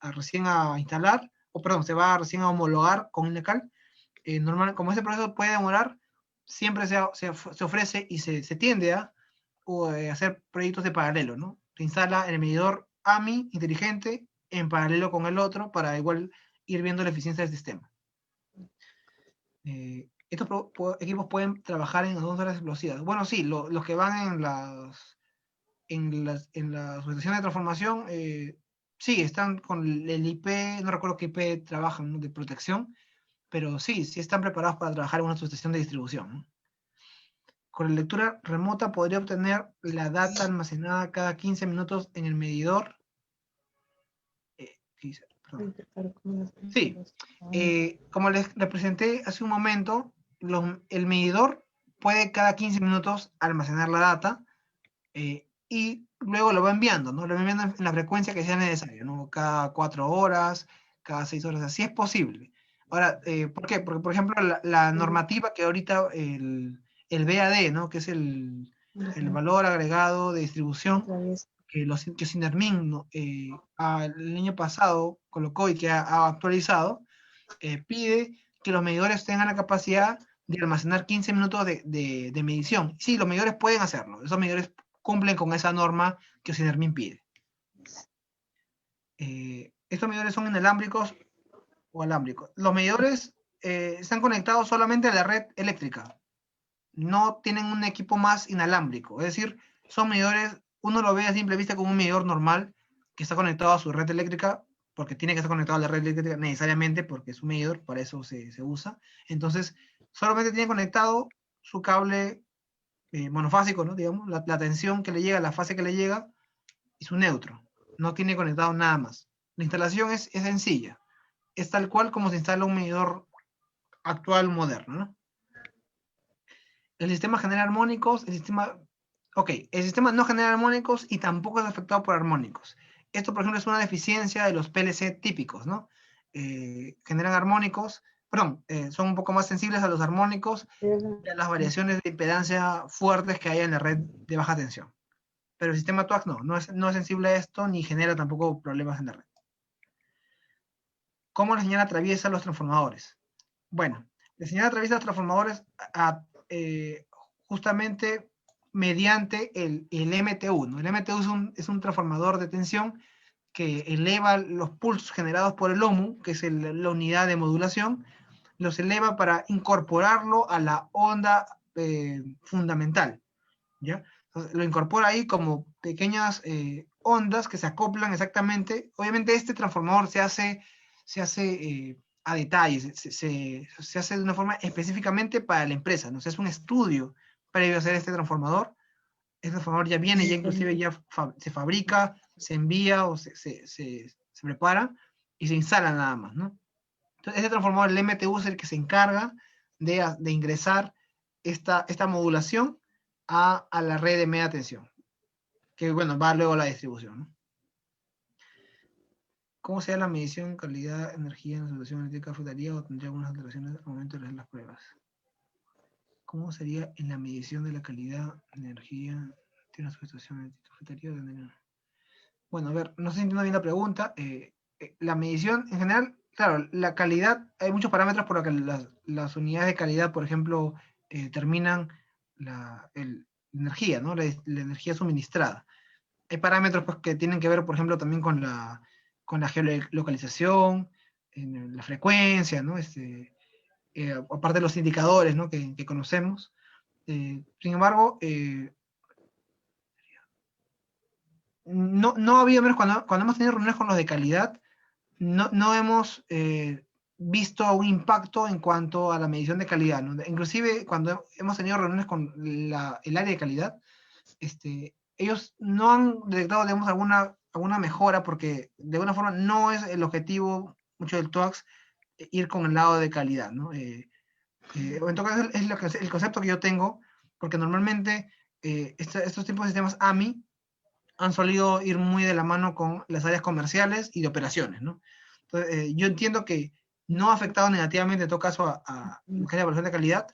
[SPEAKER 3] recién a instalar, o perdón, se va recién a homologar con INACAL, normal, como ese proceso puede demorar, siempre se ofrece y se tiende a hacer proyectos de paralelo, ¿no? Se instala el medidor AMI inteligente en paralelo con el otro para igual ir viendo la eficiencia del sistema. Estos equipos pueden trabajar en 2 horas explosivas. Bueno, sí, los que van en la subestación de transformación, sí, están con el IP, no recuerdo qué IP trabajan, ¿no? De protección, pero sí están preparados para trabajar en una subestación de distribución, ¿no? Con la lectura remota podría obtener la data almacenada cada 15 minutos en el medidor. Sí, como les presenté hace un momento, el medidor puede cada 15 minutos almacenar la data y luego lo va enviando, ¿no? Lo va enviando en la frecuencia que sea necesaria, ¿no? Cada 4 horas, cada 6 horas, así es posible. Ahora, ¿por qué? Porque, por ejemplo, la normativa que ahorita el BAD, ¿no? Que es el valor agregado de distribución, que Sindermin, ¿no? El año pasado colocó y que ha actualizado, pide que los medidores tengan la capacidad de almacenar 15 minutos de medición. Sí, los medidores pueden hacerlo. Esos medidores cumplen con esa norma que Sindermin pide. Estos medidores son inalámbricos o alámbricos. Los medidores están conectados solamente a la red eléctrica. No tienen un equipo más inalámbrico. Es decir, son medidores, uno lo ve a simple vista como un medidor normal que está conectado a su red eléctrica, porque tiene que estar conectado a la red eléctrica necesariamente, porque es un medidor, para eso se usa. Entonces, solamente tiene conectado su cable monofásico, ¿no? Digamos, la tensión que le llega, la fase que le llega, y su neutro. No tiene conectado nada más. La instalación es sencilla. Es tal cual como se instala un medidor actual moderno, ¿no? El sistema genera armónicos, el sistema no genera armónicos y tampoco es afectado por armónicos. Esto, por ejemplo, es una deficiencia de los PLC típicos, ¿no? Generan armónicos, son un poco más sensibles a los armónicos y a las variaciones de impedancia fuertes que hay en la red de baja tensión. Pero el sistema TWACS no es sensible a esto ni genera tampoco problemas en la red. ¿Cómo la señal atraviesa los transformadores? Bueno, la señal atraviesa los transformadores justamente mediante el MTU, ¿no? El MTU es un transformador de tensión que eleva los pulsos generados por el OMU, que es la unidad de modulación, los eleva para incorporarlo a la onda fundamental, ¿ya? Entonces, lo incorpora ahí como pequeñas ondas que se acoplan exactamente. Obviamente este transformador se hace a detalle, se hace de una forma específicamente para la empresa, ¿no? Se hace un estudio previo a hacer este transformador. Este transformador ya viene, ya inclusive ya se fabrica, se envía o se prepara y se instala nada más, ¿no? Entonces, este transformador, el MTU, es el que se encarga de ingresar esta modulación a la red de media tensión, que bueno, va luego a la distribución, ¿no? ¿Cómo sería la medición de calidad de energía en la situación eléctrica? ¿Afectaría o tendría algunas alteraciones al momento de hacer las pruebas? ¿Cómo sería en la medición de la calidad de energía? ¿Tiene una situación eléctrica? ¿Afectaría o tendría? Bueno, a ver, no sé si entiendo bien la pregunta. La medición, en general, claro, la calidad, hay muchos parámetros por los que las unidades de calidad, por ejemplo, determinan la energía, ¿no? La energía suministrada. Hay parámetros pues, que tienen que ver, por ejemplo, también con la geolocalización, la frecuencia, ¿no? Aparte de los indicadores, ¿no? que conocemos. Sin embargo, no ha habido, menos cuando hemos tenido reuniones con los de calidad, no hemos visto un impacto en cuanto a la medición de calidad, ¿no? Inclusive cuando hemos tenido reuniones con el área de calidad, ellos no han detectado, digamos, alguna mejora, porque de alguna forma no es el objetivo mucho del TWACS ir con el lado de calidad, ¿no? En todo caso es el concepto que yo tengo, porque normalmente estos tipos de sistemas AMI han solido ir muy de la mano con las áreas comerciales y de operaciones, ¿no? Entonces, yo entiendo que no ha afectado negativamente en todo caso a lo que es la evaluación de calidad,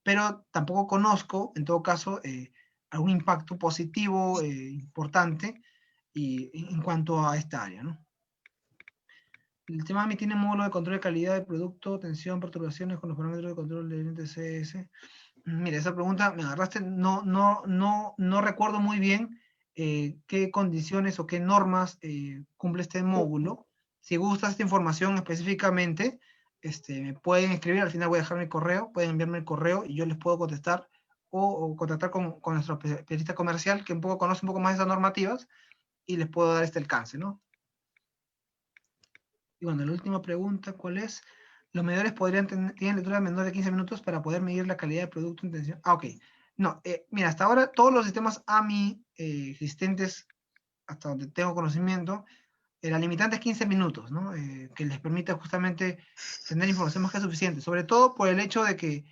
[SPEAKER 3] pero tampoco conozco, en todo caso, algún impacto positivo importante en cuanto a esta área, ¿no? El tema AMI tiene módulo de control de calidad de producto, tensión, perturbaciones con los parámetros de control de NTCS. Mira, esa pregunta me agarraste, no recuerdo muy bien qué condiciones o qué normas cumple este módulo. Si gustas esta información específicamente, me pueden escribir, al final voy a dejar mi correo, pueden enviarme el correo y yo les puedo contestar o contactar con nuestro especialista comercial que conoce un poco más de esas normativas y les puedo dar este alcance, ¿no? Y bueno, la última pregunta, ¿cuál es? Los medidores tienen lectura menor de 15 minutos para poder medir la calidad del producto en tensión. Ok. No, mira, hasta ahora todos los sistemas AMI existentes, hasta donde tengo conocimiento, La limitante es 15 minutos, ¿no? Que les permite justamente tener información más que suficiente, sobre todo por el hecho de que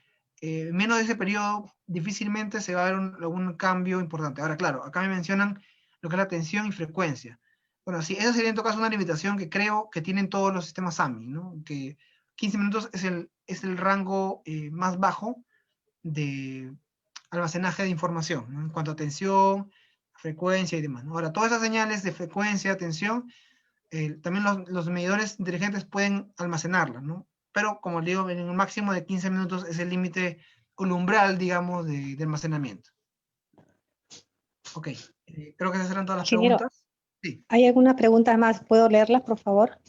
[SPEAKER 3] menos de ese periodo difícilmente se va a ver algún cambio importante. Ahora, claro, acá me mencionan lo que es la tensión y frecuencia. Bueno, sí, esa sería en todo caso una limitación que creo que tienen todos los sistemas AMI, ¿no? Que 15 minutos es el rango más bajo de almacenaje de información, ¿no? En cuanto a tensión, frecuencia y demás, ¿no? Ahora, todas esas señales de frecuencia, tensión, también los medidores inteligentes pueden almacenarlas, ¿no? Pero, como digo, en un máximo de 15 minutos es el límite o el umbral, digamos, de almacenamiento. Ok, creo que esas eran todas las
[SPEAKER 4] Ingeniero,
[SPEAKER 3] preguntas. Sí.
[SPEAKER 4] ¿hay alguna pregunta más? ¿Puedo leerlas, por favor?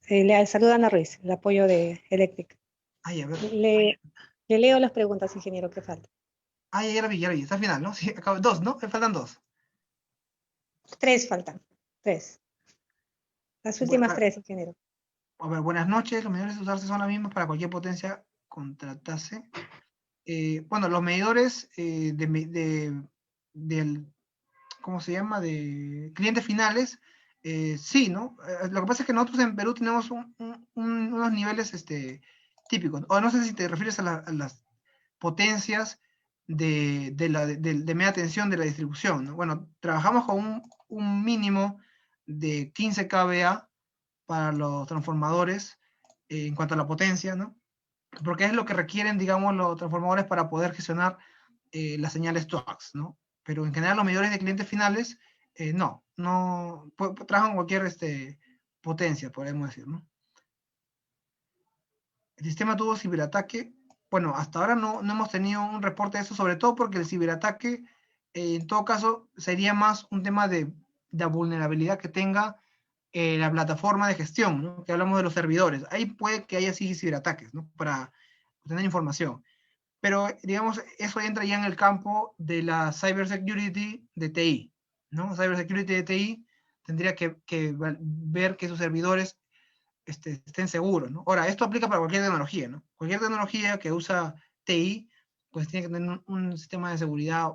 [SPEAKER 4] Le saluda Ana Ruiz, el apoyo de Electric.
[SPEAKER 3] Ay, a ver.
[SPEAKER 4] Le leo las preguntas, ingeniero, que falta.
[SPEAKER 3] Ay, ya la vi, está al final, ¿no? Sí, acabo, dos, ¿no? Me faltan dos.
[SPEAKER 4] 3 faltan, 3. Las últimas 3, ingeniero.
[SPEAKER 3] A ver, buenas noches. Los medidores a usarse son las mismas para cualquier potencia contratase. Bueno, los medidores del, ¿cómo se llama? De clientes finales, sí, ¿no? Lo que pasa es que nosotros en Perú tenemos unos niveles típicos. O no sé si te refieres a las potencias de media tensión de la distribución, ¿no? Bueno, trabajamos con un mínimo de 15 kVA para los transformadores en cuanto a la potencia, ¿no? Porque es lo que requieren, digamos, los transformadores para poder gestionar las señales TOAX, ¿no? Pero en general los medidores de clientes finales, no trabajan cualquier potencia, podemos decir, ¿no? El sistema tuvo ciberataque. Bueno, hasta ahora no hemos tenido un reporte de eso, sobre todo porque el ciberataque, en todo caso, sería más un tema de la vulnerabilidad que tenga la plataforma de gestión, ¿no? Que hablamos de los servidores. Ahí puede que haya sí ciberataques, ¿no? Para obtener información. Pero, digamos, eso entra ya en el campo de la cybersecurity de TI, ¿no? Cybersecurity de TI tendría que ver que sus servidores estén seguros, ¿no? Ahora, esto aplica para cualquier tecnología, ¿no? Cualquier tecnología que usa TI, pues tiene que tener un sistema de seguridad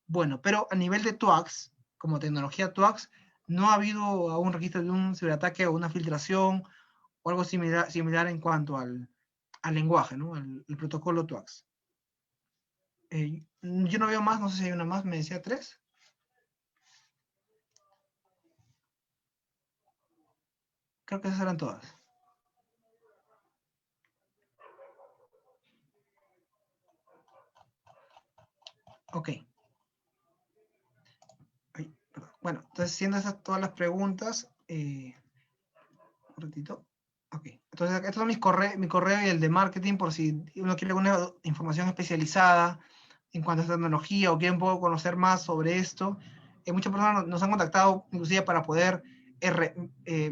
[SPEAKER 3] bueno, pero a nivel de TOAX, como tecnología TOAX, no ha habido aún registro de un ciberataque o una filtración o algo similar en cuanto al lenguaje, ¿no? El protocolo TOAX. Yo no veo más, no sé si hay una más, me decía 3. Creo que esas eran todas. Ok. Ay, bueno, entonces siendo esas todas las preguntas, un ratito. Ok, entonces estos son mi correo y el de marketing por si uno quiere alguna información especializada en cuanto a tecnología o quiere un poco conocer más sobre esto. Muchas personas nos han contactado inclusive para poder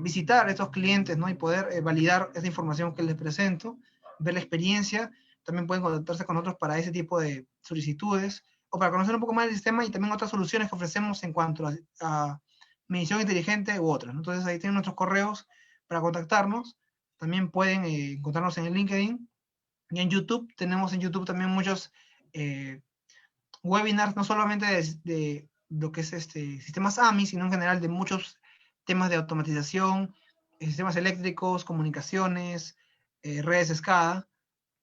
[SPEAKER 3] visitar a estos clientes, ¿no? Y poder validar esa información que les presento, ver la experiencia. También pueden contactarse con nosotros para ese tipo de solicitudes o para conocer un poco más del sistema y también otras soluciones que ofrecemos en cuanto a medición inteligente u otras, ¿no? Entonces ahí tienen nuestros correos para contactarnos. También pueden encontrarnos en el LinkedIn y en YouTube. Tenemos en YouTube también muchos webinars, no solamente de lo que es sistemas AMI, sino en general de muchos temas de automatización, sistemas eléctricos, comunicaciones, redes SCADA.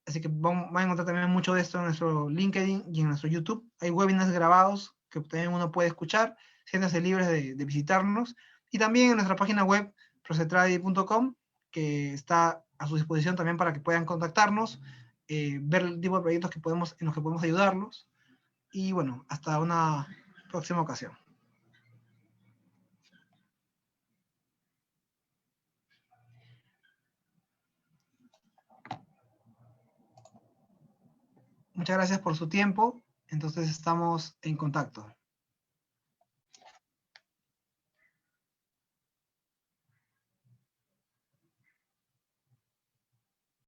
[SPEAKER 3] Así que van a encontrar también mucho de esto en nuestro LinkedIn y en nuestro YouTube. Hay webinars grabados que también uno puede escuchar. Siéntanse libres de visitarnos. Y también en nuestra página web, procetradi.com, que está a su disposición también para que puedan contactarnos, ver el tipo de proyectos en los que podemos ayudarlos. Y bueno, hasta una próxima ocasión. Muchas gracias por su tiempo. Entonces estamos en contacto.